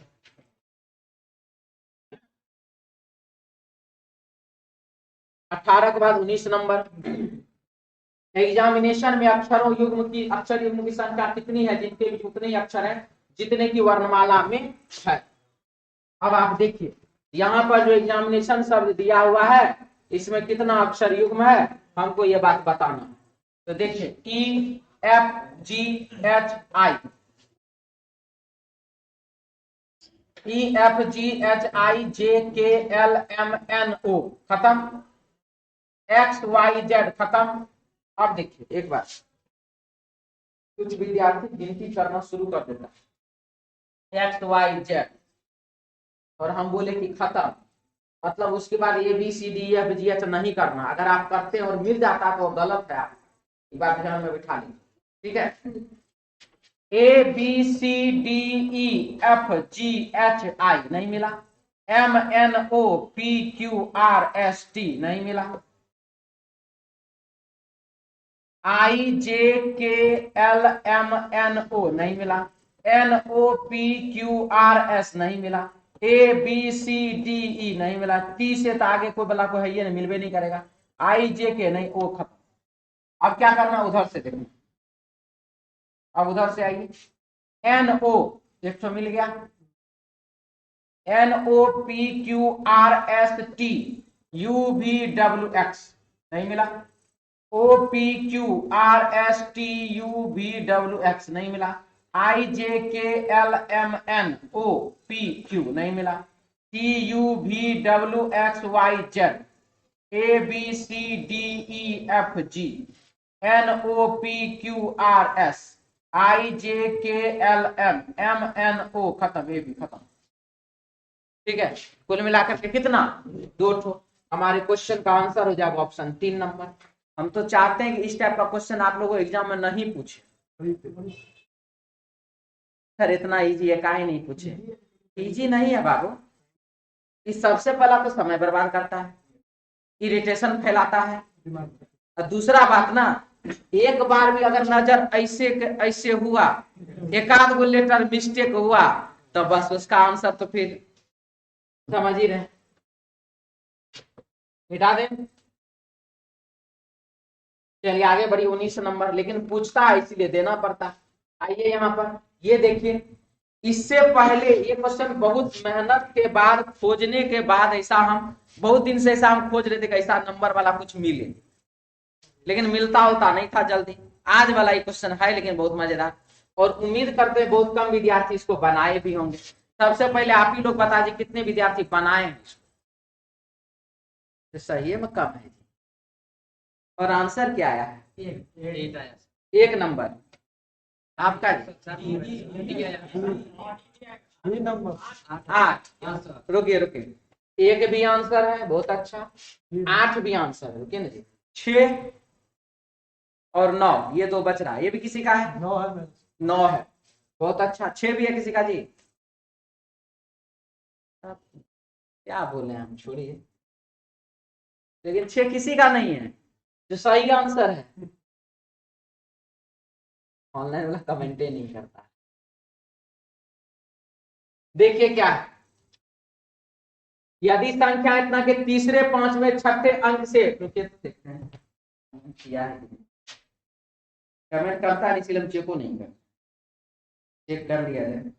18 के बाद 19 नंबर, एग्जामिनेशन में अक्षर युग्म की संख्या कितनी है, जिनके भी उतने ही अक्षर हैं जितने की वर्णमाला में है। अब आप देखिए यहाँ पर जो एग्जामिनेशन शब्द दिया हुआ है इसमें कितना अक्षर युग्म है, हमको ये बात बताना है। तो देखिए EFGHI खत्म, XYZ खत्म। अब देखिए एक बार, कुछ विद्यार्थी गिनती करना शुरू कर देता है XYZ और हम बोले कि खत्म, मतलब उसके बाद ABCDEFGH नहीं करना। अगर आप करते हैं और मिल जाता तो गलत है, आप ये बात ध्यान में बिठा लीजिए, ठीक है। ABCDEFGHI नहीं मिला, MNOPQRST नहीं मिला, IJKLMNO नहीं मिला, NOPQRS नहीं मिला, ABCDE नहीं मिला, T से तो आगे कोई बला कोई है ये नहीं, मिलवे नहीं करेगा, IJK नहीं, O खत्म। अब क्या करना, उधर से देखना, अब उधर से आइए, NO एक तो मिल गया, NOPQRST UVWX नहीं मिला, OPQRSTUVWX नहीं मिला, IJKLMNOPQ नहीं मिला, TUVWXYZ ABCDEFG NOPQRS IJKLMNO खत्म, ये भी खत्म, ठीक है। कुल मिलाकर के कितना, 2 ठो। हमारे क्वेश्चन का आंसर हो जाएगा ऑप्शन 3 नंबर। हम तो चाहते हैं कि इस टाइप का क्वेश्चन आप लोगों को एग्जाम में नहीं पूछे, सर इतना इजी है काहे नहीं पूछे, इजी नहीं है बाबू। इस सबसे पहला तो समय बर्बाद करता है, इरिटेशन फैलाता है, और दूसरा बात ना एक बार भी अगर नजर ऐसे ऐसे हुआ, एक आध गो लेटर मिस्टेक हुआ, तो बस उसका आंसर तो फिर समझ ही रहे, मिटा दें। चलिए आगे बढ़ी, 19 नंबर, लेकिन पूछता है इसीलिए देना पड़ता। आइए यहाँ पर ये देखिए, इससे पहले ये क्वेश्चन बहुत मेहनत के बाद, खोजने के बाद, ऐसा हम बहुत दिन से ऐसा हम खोज रहे थे कि ऐसा नंबर वाला कुछ मिले, लेकिन मिलता होता नहीं था जल्दी। आज वाला ये क्वेश्चन है लेकिन बहुत मजेदार, और उम्मीद करते हैं बहुत कम विद्यार्थी इसको बनाए भी होंगे। सबसे पहले आप ही लोग बता दीजिए कितने विद्यार्थी बनाए हैं इसको। तो सही है, में कम है। और आंसर क्या आया है? एक नंबर आपका 8। रुकिए रुकिए, एक भी आंसर है, बहुत अच्छा। 8 भी आंसर है, रुकिए ना जी। 6 और 9, ये 2 बच रहा है, ये भी किसी का है? 9 है। 9 है, बहुत अच्छा। 6 भी है किसी का जी? क्या बोले हम, छोड़िए, लेकिन 6 किसी का नहीं है जो सही आंसर है। ऑनलाइन वाला कमेंट ही नहीं करता। देखिए क्या है, यदि संख्या इतना के तीसरे, पांचवें, छठे अंक से, रुकिए तो देखते हैं किया है, कमेंट करता है इसीलिए हम चेक को नहीं करते, चेक कर लिया जाए।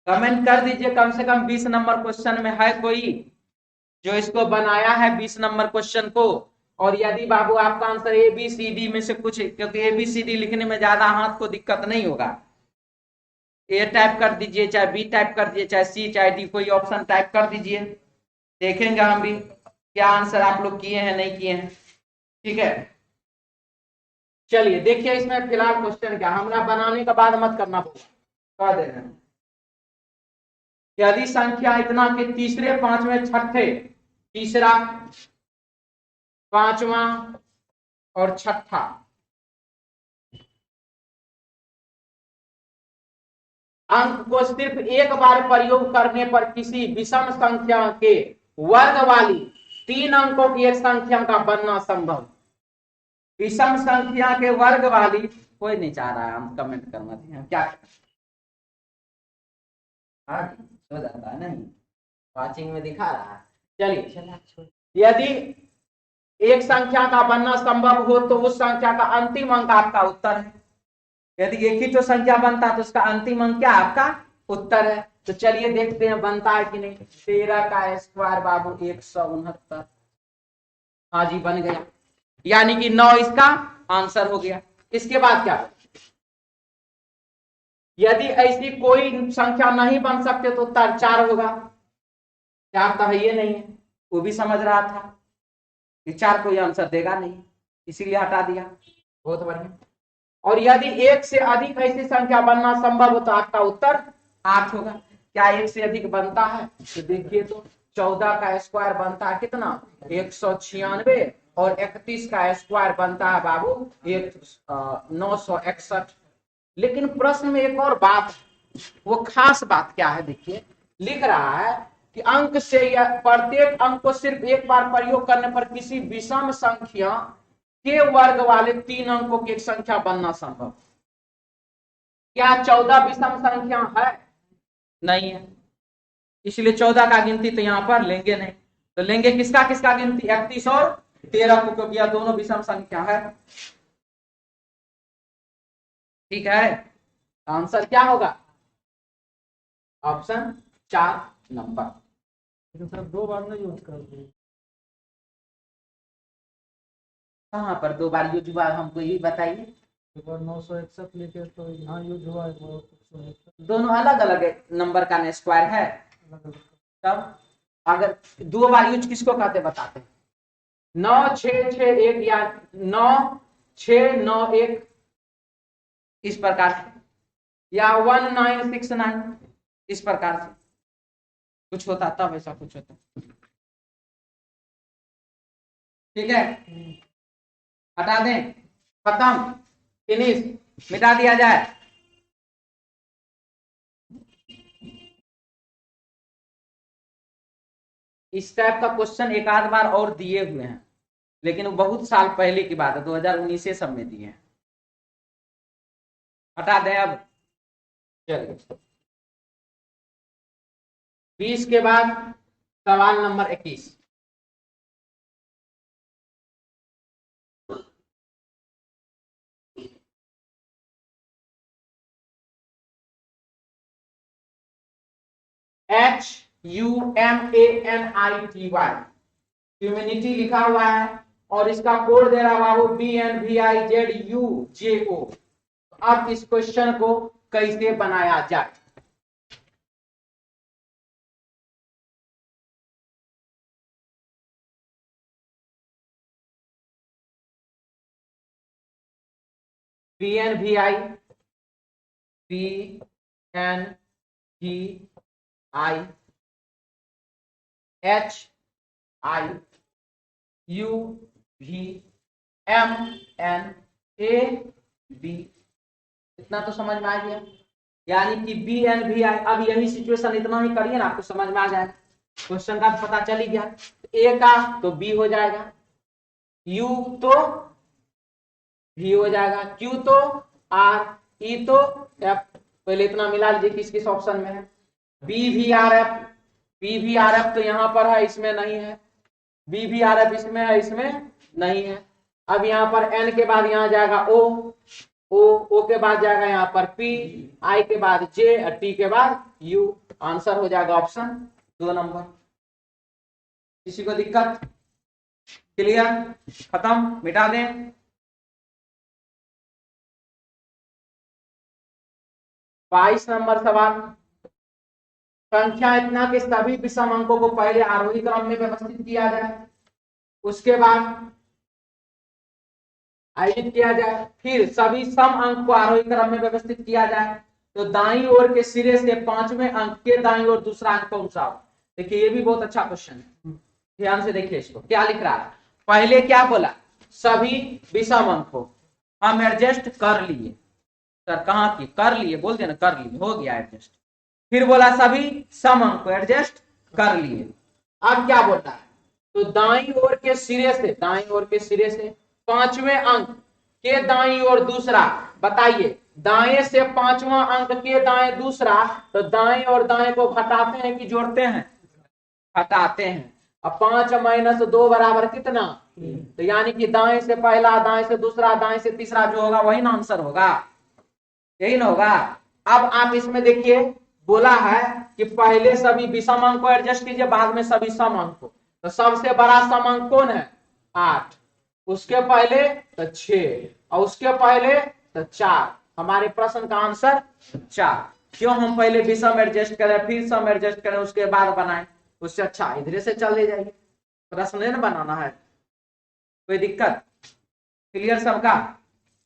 कमेंट कर दीजिए, कम से कम 20 नंबर क्वेश्चन में है कोई जो इसको बनाया है, 20 नंबर क्वेश्चन को। और यदि बाबू आपका answer A B C D में से कुछ, क्योंकि ए बी सी डी लिखने में ज्यादा हाथ को दिक्कत नहीं होगा, ए टाइप कर दीजिए, चाहे बी टाइप कर दीजिए, चाहे सी, चाहे डी, कोई ऑप्शन टाइप कर दीजिए, देखेंगे हम भी क्या आंसर आप लोग किए हैं नहीं किए हैं। ठीक है, चलिए देखिए इसमें फिलहाल क्वेश्चन क्या, हमरा बनाने के बाद मत करना पड़ेगा, कह दे रहे हैं। यदि संख्या इतना के तीसरे, पांचवें, छठे, तीसरा, पांचवा और छठा अंक को सिर्फ एक बार प्रयोग करने पर किसी विषम संख्या के वर्ग वाली 3 अंकों की एक संख्या का बनना संभव। विषम संख्या के वर्ग वाली, कोई नहीं चाह रहा है हम कमेंट करना चाहिए, क्या हो जाता है नहीं, वाचिंग में दिखा रहा है। चलिए, यदि एक संख्या का बनना संभव हो तो उस संख्या का अंतिम अंक आपका उत्तर है। यदि एक ही तो संख्या बनता है तो उसका अंतिम अंक क्या आपका उत्तर है। तो चलिए देखते हैं बनता है कि नहीं। 13 का स्क्वायर बाबू 169, हाँ जी बन गया, यानी कि 9 इसका आंसर हो गया। इसके बाद क्या, यदि ऐसी कोई संख्या नहीं बन सकते तो उत्तर 4 होगा। क्या आपका है ये नहीं है, वो भी समझ रहा था कि 4 कोई आंसर देगा नहीं, इसीलिए हटा दिया, बहुत बढ़िया। और यदि एक से अधिक ऐसी संख्या बनना संभव हो तो आपका उत्तर 8 होगा। क्या एक से अधिक बनता है? तो देखिए तो 14 का स्क्वायर बनता है कितना, 196, और 31 का स्क्वायर बनता है बाबू 961। लेकिन प्रश्न में एक और बात, वो खास बात क्या है, देखिए लिख रहा है कि अंक से या प्रत्येक अंक को सिर्फ एक बार प्रयोग करने पर किसी विषम संख्या के वर्ग वाले 3 अंकों की एक संख्या बनना संभव। क्या 14 विषम संख्या है? नहीं है, इसलिए 14 का गिनती तो यहां पर लेंगे नहीं। तो लेंगे किसका किसका गिनती, 31 और 13 को, क्योंकि यह दोनों विषम संख्या है। ठीक है, आंसर क्या होगा, ऑप्शन 4 नंबर। तो सर 2 बार नहीं यूज करते, कहां पर 2 बार यूज हुआ, हमको ये बताइए। एक बार 961 लिखे तो यहाँ यूज हुआ है, 961 दोनों अलग अलग नंबर का स्क्वायर है। तब अगर 2 बार यूज किसको कहते बताते हैं, 9661 या 9691 इस प्रकार से, या 1969 इस प्रकार से कुछ होता, तब ऐसा कुछ होता। ठीक है, हटा दें, खत्म, फिनिश, मिटा दिया जाए। इस टाइप का क्वेश्चन एक आध बार और दिए हुए हैं, लेकिन वो बहुत साल पहले की बात है, 2019 से सब में दिए हैं। हटा दें अब। चलिए 20 के बाद सवाल नंबर 21। HUMANITY ह्यूमैनिटी लिखा हुआ है और इसका कोड दे रहा है वो BNVIZUJO। अब इस क्वेश्चन को कैसे बनाया जाए? BNVIPNGIHIUVMNAB। इतना तो समझ में आ गया, यानी कि BNVI। अब यही सिचुएशन इतना ही करिए ना, आपको समझ में आ जाएगा, क्वेश्चन का पता चल ही गया। ए का तो बी हो जाएगा, यू तो भी हो जाएगा, क्यू तो आर, ई तो एफ। पहले इतना मिला लीजिए किस किस ऑप्शन में है। बी भी आर एफ, बी भी आर एफ तो यहां पर है, इसमें नहीं है। बी भी आर एफ इसमें है, इसमें नहीं है। अब यहाँ पर एन के बाद यहाँ जाएगा ओ, ओ के बाद जाएगा यहाँ पर पी, आई के बाद जे और टी के बाद यू। आंसर हो जाएगा ऑप्शन 2 नंबर। किसी को दिक्कत? क्लियर? खत्म? मिटा दें। बाईस नंबर सवाल। संख्या इतना के सभी विषम अंकों को पहले आरोही क्रम में व्यवस्थित किया जाए, उसके बाद आयोजित किया जाए, फिर सभी सम अंक को आरोही क्रम में व्यवस्थित किया जाए। तो दाईं ओर के सिरे से 5वें अंक के दाईं ओर दूसरा अंक कौन सा हो? देखिए ये भी बहुत अच्छा क्वेश्चन है, ध्यान से देखिए इसको क्या लिख रहा है। पहले क्या बोला? सभी विषम अंक को हम एडजस्ट कर लिए। सर कहाँ की कर लिए? बोल देना कर लिए, हो गया एडजस्ट। फिर बोला सभी सम अंक को एडजस्ट कर लिए। अब क्या बोलता है? तो दाईं ओर के सिरे से, दाईं ओर के सिरे से 5वें अंक के दाईं ओर दूसरा। बताइए दाएं से 5वां अंक के दाएं दूसरा, तो दाएं और दाएं को घटाते हैं कि जोड़ते हैं? घटाते हैं। अब 5 - 2 बराबर कितना? तो यानी कि दाएं से पहला, दाएं से दूसरा, दाएं से तीसरा जो होगा वही ना आंसर होगा, यही ना होगा। अब आप इसमें देखिए बोला है कि पहले सभी विषम अंक को एडजस्ट कीजिए, बाद में सभी सम अंक को। तो सबसे बड़ा सम अंक कौन है? 8, उसके पहले तो 6 और उसके पहले तो 4। हमारे प्रश्न का आंसर 4। क्यों हम पहले विषम एडजस्ट करें फिर सम एडजस्ट करें उसके बाद बनाएं? उससे अच्छा इधर से चल ले जाइए, प्रश्न नहीं बनाना है। कोई दिक्कत? क्लियर सबका?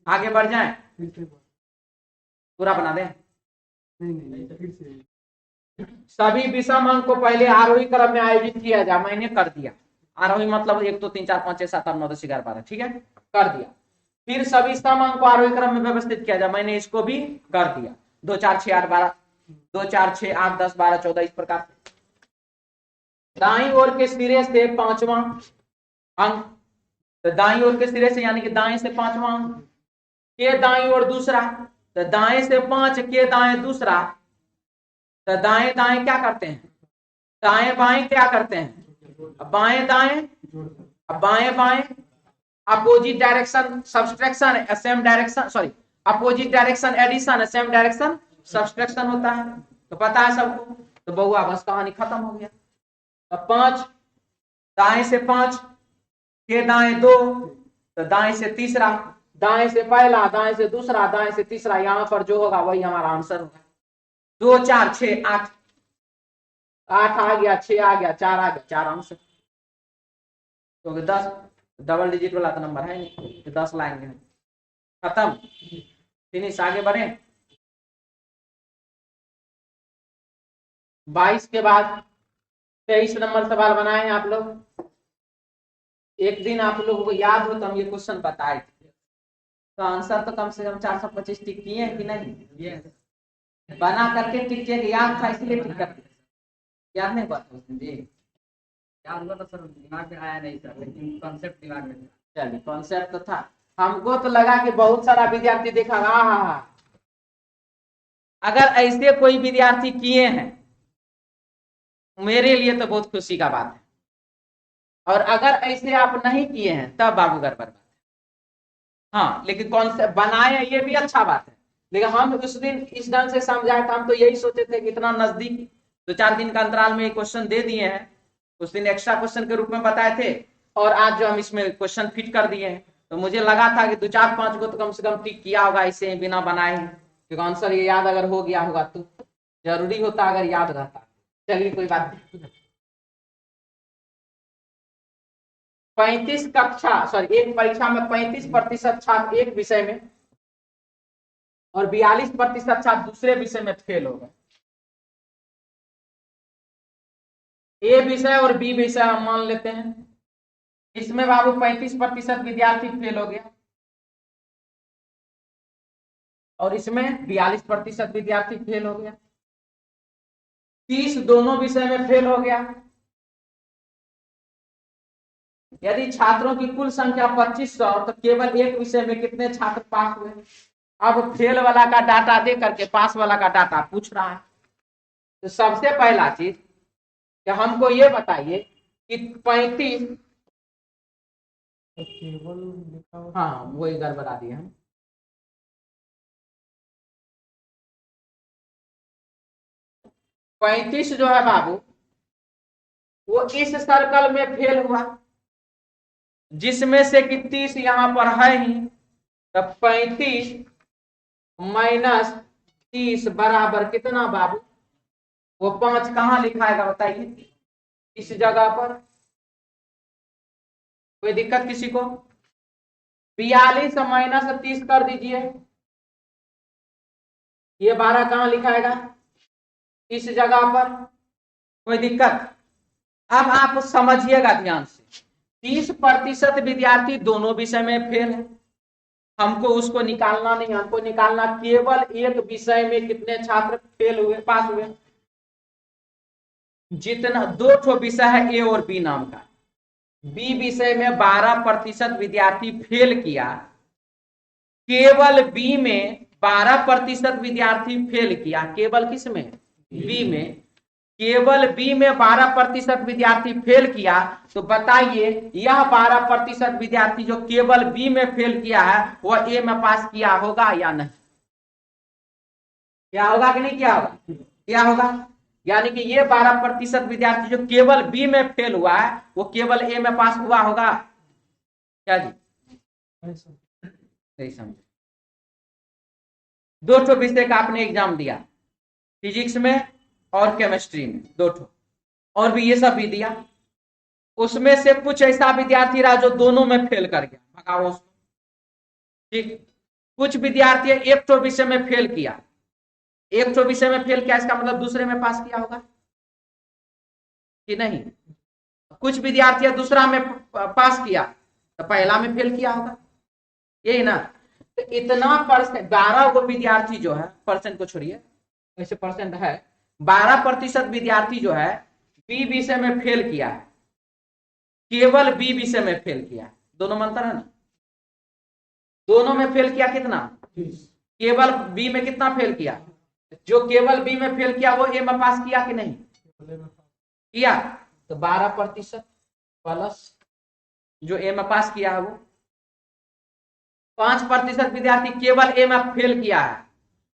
आगे बढ़ जाएं, पूरा बना दें। सभी विषम अंक को पहले आरोही क्रम में आयोजित किया जाए, मैंने कर दिया। आरोही मतलब 1 2 3 4 5 6 7 8 9 10 11 12, ठीक है, कर दिया। फिर सभी सम अंक को आरोही क्रम में व्यवस्थित किया जाए, मैंने इसको भी कर दिया। 2 4 6 8 12, 2 4 6 8 10 12 14, इस प्रकार। दाईं ओर के सिरे से 5वां अंक, तो दाईं ओर के सिरे से यानी कि दाएं से 5वां अंक के दाईं ओर दूसरा, तो दाएं से 5 के दाएं दूसरा। तो दाएं दाएं क्या करते हैं? दाएं बाएं क्या करते हैं? बाएं दाएं, बाएं बाएं, opposite direction subtraction, same direction, sorry opposite direction addition, same direction subtraction होता है, तो पता है सबको। तो बहुआ बस कहानी खत्म हो गया। तो 5 दाएं से 5 के दाएं 2, तो दाएं से तीसरा, दाएं से पहला, दाएं से दूसरा, दाएं से तीसरा, यहां पर जो होगा वही हमारा आंसर होगा। 2 4 6 8, 8 आ गया, 6 आ गया, 4 आ गया, 4 आंसर। तो 10 डबल डिजिट वाला तो नंबर है नहीं, तो 10 लाएंगे। खत्म, फिनिश। आगे बढ़े। 22 के बाद 23 नंबर सवाल बनाए हैं आप लोग। एक दिन आप लोगों को याद हो तो हम ये क्वेश्चन बताए थे, तो आंसर तो कम से कम 425 टिक किए हैं कि नहीं? ये बना करके टिक किए, याद था इसलिए टिक करते, याद नहीं पता उस दिन जी। याद हुआ तो सर दिमाग में आया नहीं सर, लेकिन कॉन्सेप्ट दिमाग में था। चलिए कॉन्सेप्ट तो था, हमको तो लगा कि बहुत सारा विद्यार्थी देखा। हाँ हाँ हाँ, अगर ऐसे कोई विद्यार्थी किए हैं मेरे लिए तो बहुत खुशी का बात है, और अगर ऐसे आप नहीं किए हैं तब बाबू गड़बड़ बात है। हाँ लेकिन कॉन्सेप्ट बनाए ये भी अच्छा बात है, लेकिन हम उस दिन इस ढंग से समझाए थे, हम तो यही सोचे थे कि इतना नजदीक 2-4 दिन का अंतराल में क्वेश्चन दे दिए हैं, उस दिन एक्स्ट्रा क्वेश्चन के रूप में बताए थे, और आज जो हम इसमें क्वेश्चन फिट कर दिए हैं, तो मुझे लगा था कि 2-4-5 को तो कम से कम टिक किया होगा इसे बिना बनाए, क्योंकि आंसर ये याद अगर हो गया होगा तो जरूरी होता अगर याद रहता। चलिए कोई बात नहीं। 35 कक्षा सॉरी एक परीक्षा में 35% छात्र एक विषय में और 42% छात्र दूसरे विषय में फेल हो गए। ए विषय और बी विषय हम मान लेते हैं, इसमें बाबू 35% विद्यार्थी फेल हो गया और इसमें 42% विद्यार्थी फेल हो गया। 30 दोनों विषय में फेल हो गया। यदि छात्रों की कुल संख्या 2500 तो केवल एक विषय में कितने छात्र पास हुए। अब फेल वाला का डाटा दे करके पास वाला का डाटा पूछ रहा है। तो सबसे पहला चीज कि हमको ये बताइए कि 35, तो केवल लिखा हुआ हाँ वही गड़बड़ा दिए हम, 35 जो है बाबू वो इस सर्कल में फेल हुआ, जिसमें से कि 30 यहां पर है ही, तो 35 माइनस 30 बराबर कितना बाबू, वो 5 कहां लिखाएगा बताइए, इस जगह पर। कोई दिक्कत किसी को? 42 माइनस 30 कर दीजिए, ये 12 कहां लिखाएगा, इस जगह पर। कोई दिक्कत? अब आप समझिएगा ध्यान से, 30% विद्यार्थी दोनों विषय में फेल है, हमको उसको निकालना नहीं, हमको निकालना केवल एक विषय में कितने छात्र फेल हुए पास हुए। जितना 2 विषय है ए और बी नाम का, बी विषय में 12% विद्यार्थी फेल किया, केवल बी में 12% विद्यार्थी फेल किया, केवल किस में, बी में। केवल बी में 12% विद्यार्थी फेल किया, तो बताइए यह 12% विद्यार्थी जो केवल बी में फेल किया है वह ए में पास किया होगा या नहीं? क्या होगा कि नहीं क्या होगा? क्या होगा? यानी कि ये 12% विद्यार्थी जो केवल बी में फेल हुआ है वो केवल ए में पास हुआ होगा क्या जी? सही समझे। 2 विषय का आपने एग्जाम दिया, फिजिक्स में और केमिस्ट्री में, 2 और भी ये सब भी दिया, उसमें से कुछ ऐसा विद्यार्थी रहा जो दोनों में फेल कर गया, भगाओ उसको। ठीक, कुछ विद्यार्थी एक विषय में फेल किया, एक विषय में फेल किया, इसका मतलब दूसरे में पास किया होगा कि नहीं? कुछ विद्यार्थी दूसरा में पास किया तो पहला में फेल किया होगा, यही ना? तो इतना परसेंट, 12 को विद्यार्थी जो है, परसेंट को छोड़िए, वैसे परसेंट है, 12% विद्यार्थी जो है बी विषय में फेल किया है, केवल बी विषय में फेल किया है। दोनों में अंतर है ना? दोनों में फेल किया कितना, केवल बी में कितना फेल किया, जो केवल बी में फेल किया वो ए में पास किया कि नहीं किया? तो 12% प्लस जो ए में पास किया है वो, 5% विद्यार्थी केवल ए में फेल किया है,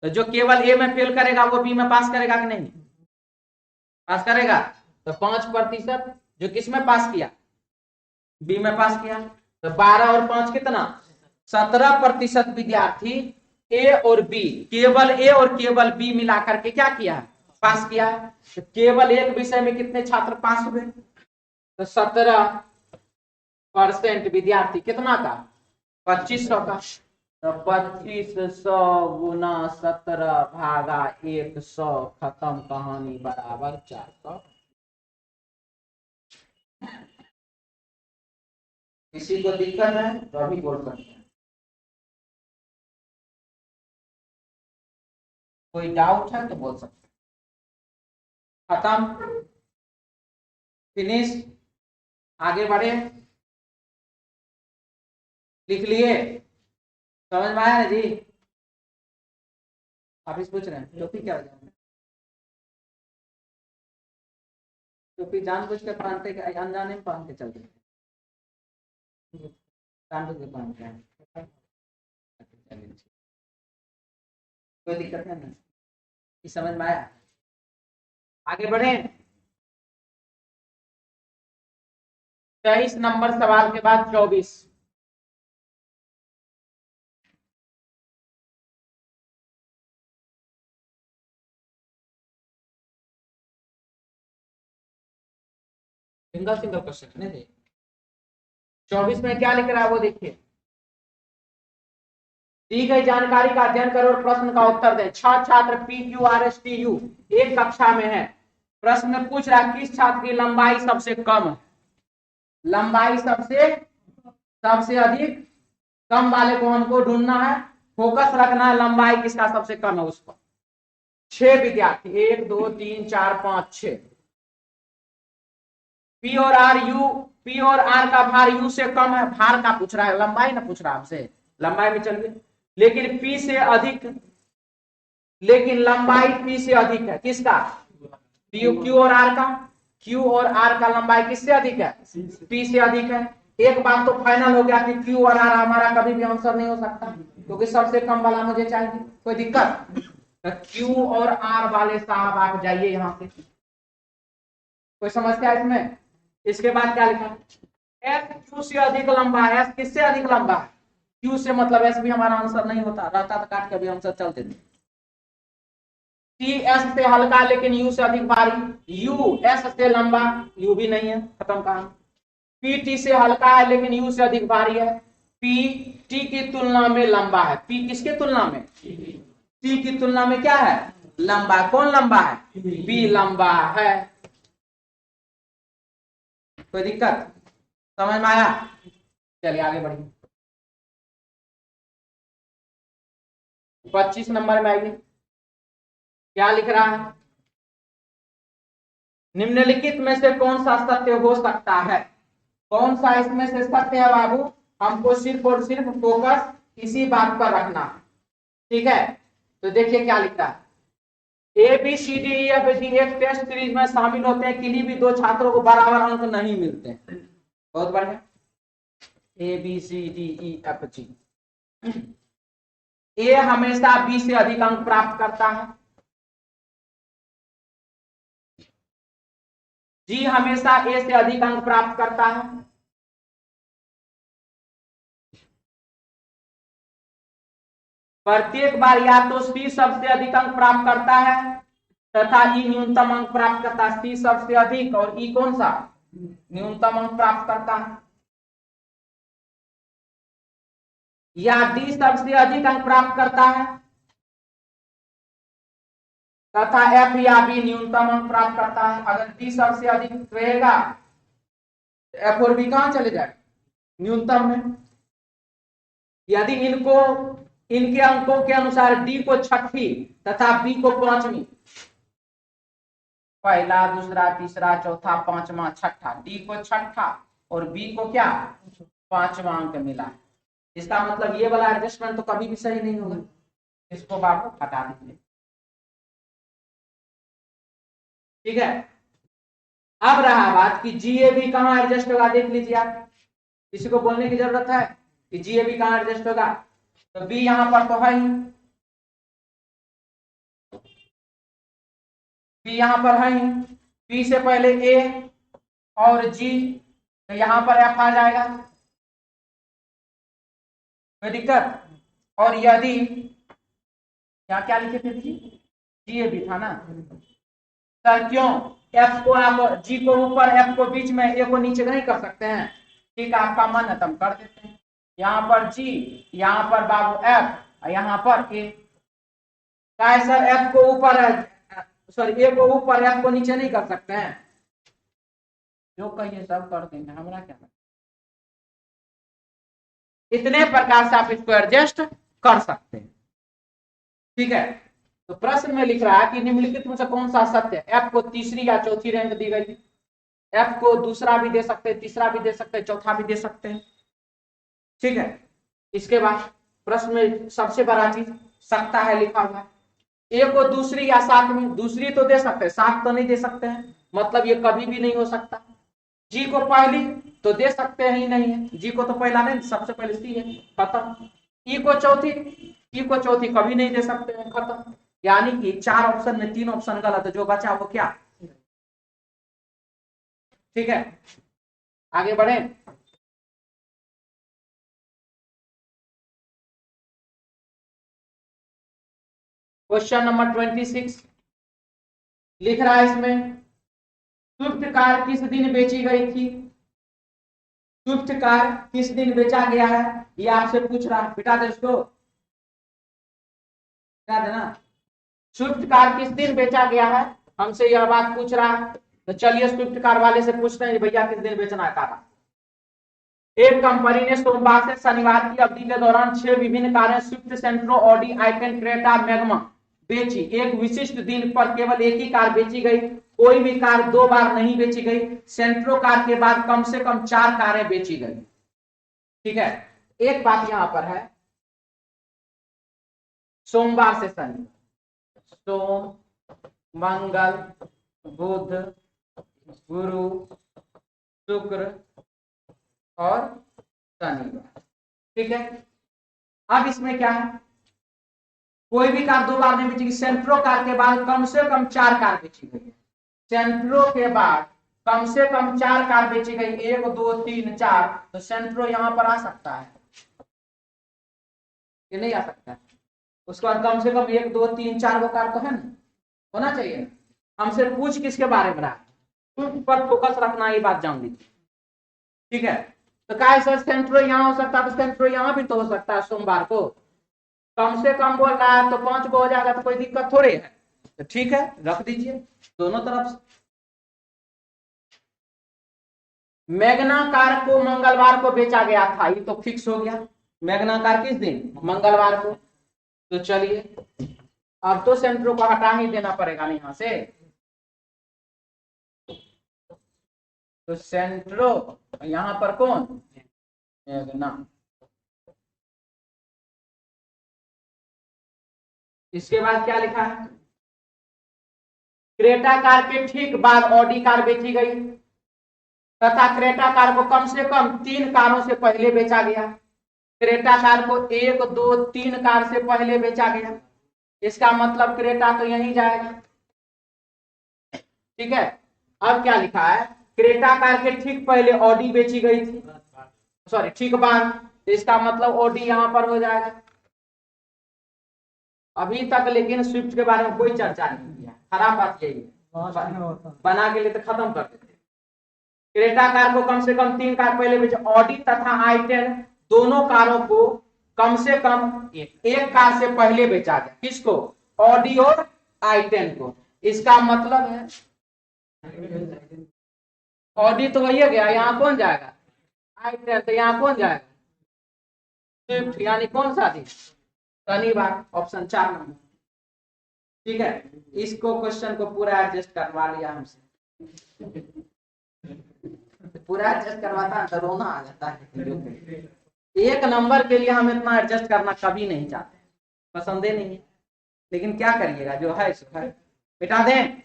तो जो केवल ए में फेल करेगा वो बी में पास करेगा कि नहीं? पास करेगा। तो 5% जो किस में पास किया, बी में पास किया, तो 12 और 5 कितना, 17% विद्यार्थी ए और बी, केवल ए और केवल बी मिलाकर के क्या किया है, पास किया है। तो केवल एक विषय में कितने छात्र पास हुए, तो 17% विद्यार्थी कितना का, 2500 का। तो 2500 गुना 17 भागा 100, खत्म कहानी, बराबर 400। किसी को दिक्कत है तो अभी बोल सकते हैं, कोई डाउट है तो बोल सकते हैं। खत्म, फिनिश। आगे बढ़े, लिख लिए, समझ में आया ना जी? आप इस पूछ रहे हैं टोपी क्या हो जाएगा? टोपी जानबूझ के पहनते कि अनजाने में पहन के चलते हैं? जानबूझ के पहनते हैं। कोई दिक्कत है ना? ये समझ में आया? आगे बढ़े। 23 नंबर सवाल के बाद 24। सिंगल सिंगल क्वेश्चन नहीं, 24 में क्या लिख रहा है वो देखिए। दी गई जानकारी का अध्ययन करो और प्रश्न का उत्तर दें। 6 छात्र PQRSTU एक कक्षा में है। प्रश्न में पूछ रहा है किस छात्र की लंबाई सबसे कम है? लंबाई सबसे अधिक कम वाले को हमको ढूंढना है, फोकस रखना है लंबाई किसका सबसे कम है उस पर। 6 विद्यार्थी, 1 2 3 4 5 6। P और R का भार U से कम है। भार का पूछ रहा है, लंबाई ना पूछ रहा आपसे, लंबाई में चलिए। लेकिन P से अधिक, लेकिन लंबाई P से अधिक है किसका? Q और R का। Q और R का लंबाई किससे अधिक है? P से अधिक है। एक बात तो फाइनल हो गया कि Q और R हमारा कभी भी आंसर नहीं हो सकता, क्योंकि सबसे कम वाला मुझे चाहिए। कोई दिक्कत? तो Q और R वाले साहब आप जाइए यहां से। कोई समस्या इसमें? इसके बाद क्या लिखा? S Q से अधिक लंबा है। S किससे अधिक लंबा है? Q से, मतलब S भी हमारा आंसर नहीं होता, रहता तो काट के भी आंसर चलते थे। T S से हल्का लेकिन U से अधिक भारी। U S से लंबा, U भी नहीं है, खत्म कहानी। P T से हल्का है लेकिन U से अधिक भारी है। P T की तुलना में लंबा है। P किसके तुलना में? T की तुलना में क्या है? लंबा। कौन लंबा है? P लंबा है। कोई दिक्कत? समझ में आया? चलिए आगे बढ़िए। 25 नंबर में आइए, क्या लिख रहा है? निम्नलिखित में से कौन सा सत्य हो सकता है? कौन सा इसमें से सत्य है बाबू? हमको सिर्फ और सिर्फ फोकस इसी बात पर रखना, ठीक है? तो देखिए क्या लिखता है। ABCDEF एक टेस्ट सीरीज में शामिल होते हैं, किन्हीं भी 2 छात्रों को बराबर अंक नहीं मिलते। बहुत बढ़िया। ABCDEFG, ए हमेशा बी से अधिक अंक प्राप्त करता है, जी हमेशा ए से अधिक अंक प्राप्त करता है, प्रत्येक बार या तो सी सबसे अधिक अंक प्राप्त करता है तथा ई न्यूनतम अंक प्राप्त करता है। सी सबसे अधिक और ई कौन सा? न्यूनतम अंक प्राप्त करता है। या डी सबसे अधिक अंक प्राप्त करता है तथा एफ या बी न्यूनतम अंक प्राप्त करता है। अगर डी सबसे अधिक रहेगा तो एफ और बी कहां चले जाए? न्यूनतम में। यदि इनके अंकों के अनुसार डी को 6ठी तथा बी को 5वीं, पहला दूसरा तीसरा चौथा पांचवा छठा, डी को 6ठा और बी को क्या 5वां अंक मिला, इसका मतलब ये वाला एडजस्टमेंट तो कभी भी सही नहीं होगा। इसको बाबू हटा दीजिए, ठीक है? अब रहा बात कि जीएबी कहां एडजस्ट होगा, देख लीजिए आप। किसी को बोलने की जरूरत है कि जीएबी कहां एडजस्ट होगा? तो बी यहां पर तो है ही, बी यहां पर है ही। बी से पहले ए और जी, तो यहां पर एफ आ जाएगा। कोई दिक्कत? और यदि क्या क्या लिखे थे जी भी था ना सर? क्यों? एफ को आप जी को ऊपर एफ को बीच में, ए को नीचे नहीं कर सकते हैं? ठीक है, आपका मन है तो हम कर देते हैं। यहाँ पर जी, यहाँ पर बाबू एफ, यहाँ पर ए। क्या है सर? एफ को ऊपर है, सॉरी ए को ऊपर एफ को नीचे नहीं कर सकते हैं? जो कहिए सब कर देंगे, हमारा क्या? इतने प्रकार से आप इसको एडजस्ट कर सकते हैं, ठीक है? तो प्रश्न में लिख रहा है कि निम्नलिखित में से कौन सा सत्य है? एफ को तीसरी या चौथी रैंक दी गई, एफ को दूसरा भी दे सकते हैं, तीसरा भी दे सकते हैं, चौथा भी दे सकते हैं। ठीक है, इसके बाद प्रश्न में सबसे बड़ा चीज सकता है लिखा हुआ है। ए को दूसरी या साथ में, दूसरी तो दे सकते हैं, साथ तो नहीं दे सकते हैं, मतलब ये कभी भी नहीं हो सकता। जी को पहली तो दे सकते हैं ही नहीं है, जी को तो पहला नहीं, सबसे पहले सी है, खत्म। ई को चौथी, ई को चौथी कभी नहीं दे सकते हैं, खत्म। यानी कि 4 ऑप्शन में 3 ऑप्शन गलत है, जो बचा वो क्या। ठीक है, आगे बढ़े। क्वेश्चन नंबर 26 लिख रहा है इसमें, स्विफ्ट कार किस दिन बेची गई थी। स्विफ्ट कार किस दिन बेचा गया है, ये आपसे पूछ रहा है, बिठा दे इसको, बिठा देना। स्विफ्ट कार किस दिन बेचा गया है, हमसे यह बात पूछ रहा है। तो चलिए स्विफ्ट कार वाले से पूछते हैं, भैया किस दिन बेचना है कार। एक कंपनी ने सोमवार से शनिवार की अवधि के दौरान 6 विभिन्न कारें स्विफ्ट, सेंट्रो, ऑडी, आइटेन, क्रेटा, मैग्मा बेची। एक विशिष्ट दिन पर केवल एक ही कार बेची गई, कोई भी कार 2 बार नहीं बेची गई। सेंट्रो कार के बाद कम से कम 4 कारें बेची गई। ठीक है, एक बात यहां पर है, सोमवार से शनि, सोम, मंगल, बुध, गुरु, शुक्र और शनिवार। ठीक है, अब इसमें क्या है, कोई भी कार 2 बार नहीं बेचेगी। सेंट्रो कार के बाद कम से कम 4 कार बेची गई। सेंट्रो के बाद कम से कम 4 कार बेची गई, 1 2 3 4, तो सेंट्रो यहां पर आ सकता है कि नहीं आ सकता है। उसके बाद कम से कम 1 2 3 4 वो कार तो है ना, होना चाहिए ना। हमसे पूछ किसके बारे में रहा, पर फोकस रखना, ये बात जान लीजिए। ठीक है, तो क्या सर सेंट्रो यहाँ हो सकता है, तो सेंट्रो यहाँ भी तो हो सकता है सोमवार को। कम से कम बोल रहा है तो 5 को हो जाएगा, तो कोई दिक्कत थोड़ी है। तो ठीक है, रख दीजिए दोनों तरफ से। मैग्ना कार को मंगलवार को बेचा गया था, ये तो फिक्स हो गया। मैग्ना कार किस दिन, मंगलवार को। तो चलिए अब तो सेंट्रो को हटा ही देना पड़ेगा ना यहां से। तो सेंट्रो यहां पर कौन, मैग्ना। इसके बाद क्या लिखा है, क्रेटा कार के ठीक बाद ऑडी कार बेची गई तथा क्रेटा कार को कम से कम 3 कारों से पहले बेचा गया। क्रेटा कार को 1 2 3 कार से पहले बेचा गया, इसका मतलब क्रेटा तो यहीं जाएगा। ठीक है, अब क्या लिखा है, क्रेटा कार के ठीक पहले ऑडी बेची गई थी, सॉरी ठीक बाद, तो इसका मतलब ऑडी यहां पर हो जाएगा। अभी तक लेकिन स्विफ्ट के बारे में कोई चर्चा नहीं किया, खराब बात यही है, बना के लिए तो खत्म कर देते। क्रेटा कार को कम से कम 3 कार पहले बेचे, ऑडी तथा आई10 दोनों कारों को कम से कम एक कार से पहले बेचा गया। किसको, ऑडी और आई10 को। इसका मतलब है ऑडी तो वही गया, यहाँ कौन जाएगा, आई10, तो यहाँ कौन जाएगा, स्विफ्ट, यानी कौन सा दिन, शनिवार, ऑप्शन 4 नंबर। ठीक है, इसको क्वेश्चन को पूरा एडजस्ट करवा लिया हमसे, पूरा एडजस्ट करवाता तो रोना आ जाता है। एक नंबर के लिए हम इतना एडजस्ट करना कभी नहीं चाहते, पसंद ही नहीं है, लेकिन क्या करिएगा, जो है सो है, मिटा दें।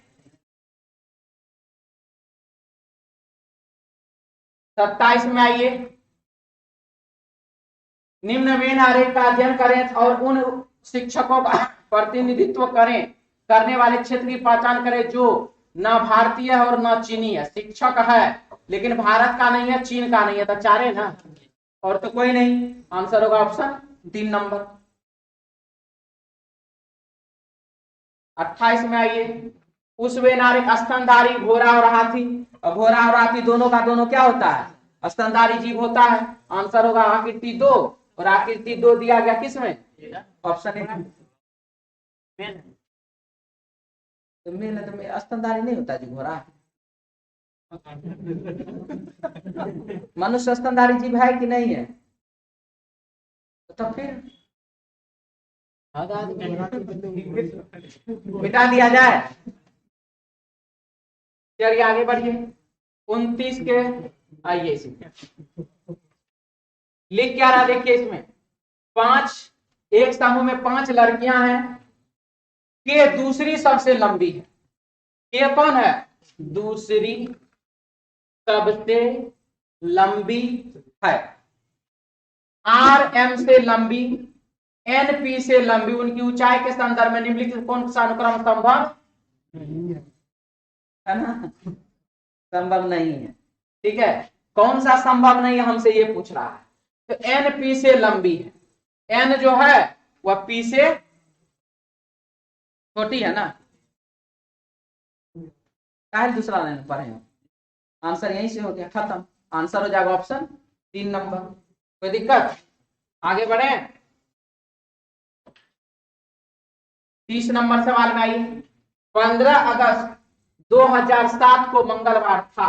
27 में आइए, निम्न वेन आरेख का अध्ययन करें और उन शिक्षकों का प्रतिनिधित्व करें, करने वाले क्षेत्र की पहचान करें जो न भारतीय है और न चीनी है। शिक्षक है लेकिन भारत का नहीं है, चीन का नहीं है, तो 4 है ना, और तो कोई नहीं। आंसर होगा ऑप्शन 3 नंबर। 28 में आइए, उस वेनारिक स्तनधारी घोड़ा और हाथी, घोड़ा और हाथी दोनों का दोनों क्या होता है, स्तनधारी जीव होता है। आंसर होगा आकृति 2, और आकृति 2 दिया गया किसमें, ऑप्शन ए। तो मेल है तो स्तनधारी नहीं होता जी घोड़ा, मनुष्य स्तनधारी जीव है कि नहीं है, तो फिर मिटा दिया जाए। चलिए आगे बढ़िए। 29 के आइए इसमें लिख क्या रहा, देखिए इसमें 5 एक समूह में 5 लड़कियां हैं, के दूसरी सबसे लंबी है। के कौन है? दूसरी सबसे लंबी है। आर एम से लंबी, एन पी से लंबी, उनकी ऊंचाई के संदर्भ में निम्नलिखित कौन सा अनुक्रम संभव है ना? संभव नहीं है। ठीक है, कौन सा संभव नहीं है हमसे ये पूछ रहा है। तो एन पी से लंबी है, एन जो है वह पी से छोटी है ना। काहे दूसरा लाइन पढ़े हैं, आंसर यहीं से हो गया, खत्म। आंसर हो जाएगा ऑप्शन 3 नंबर। कोई दिक्कत? आगे बढ़े 30 नंबर सवाल में आइए। 15 अगस्त 2007 को मंगलवार था।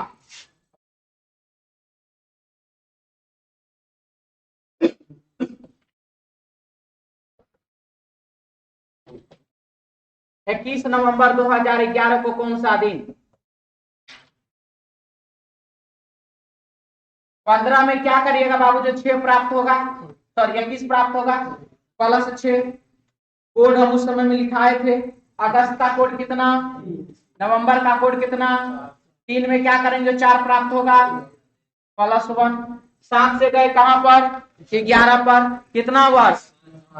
इक्कीस नवंबर 2011 को कौन सा दिन? 15 में क्या करिएगा बाबू, जो 6 प्राप्त होगा, सॉरी 21 प्राप्त होगा, प्लस 6 कोड हम उस समय में लिखाए थे। अगस्त का कोड कितना, नवंबर का कोड कितना, 3 में क्या करेंगे, 4 प्राप्त होगा, प्लस 1। 7 से गए कहां पर, 11 पर, कितना वर्ष,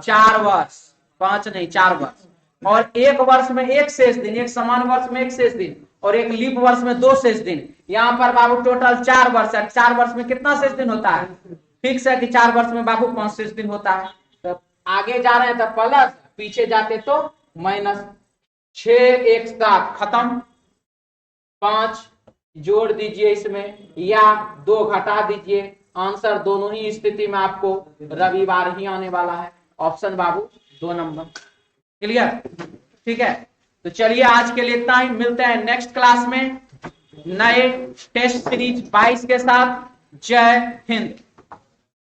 4 वर्ष, 5 नहीं 4 वर्ष। और एक वर्ष में एक शेष दिन, एक समान वर्ष में एक शेष दिन, और एक लीप वर्ष में 2 शेष दिन। यहाँ पर बाबू टोटल 4 वर्ष है। 4 वर्ष में कितना शेष दिन होता है? फिक्स है कि 4 वर्ष में बाबू 5 शेष दिन होता है। तो आगे जा रहे हैं तो प्लस, पीछे जाते तो माइनस। 6 1 7 खत्म, 5 जोड़ दीजिए इसमें, या 2 घटा दीजिए। आंसर दोनों ही स्थिति में आपको रविवार ही आने वाला है। ऑप्शन बाबू 2 नंबर। क्लियर? ठीक है, तो चलिए आज के लिए इतना ही। मिलते हैं नेक्स्ट क्लास में नए टेस्ट सीरीज 22 के साथ। जय हिंद।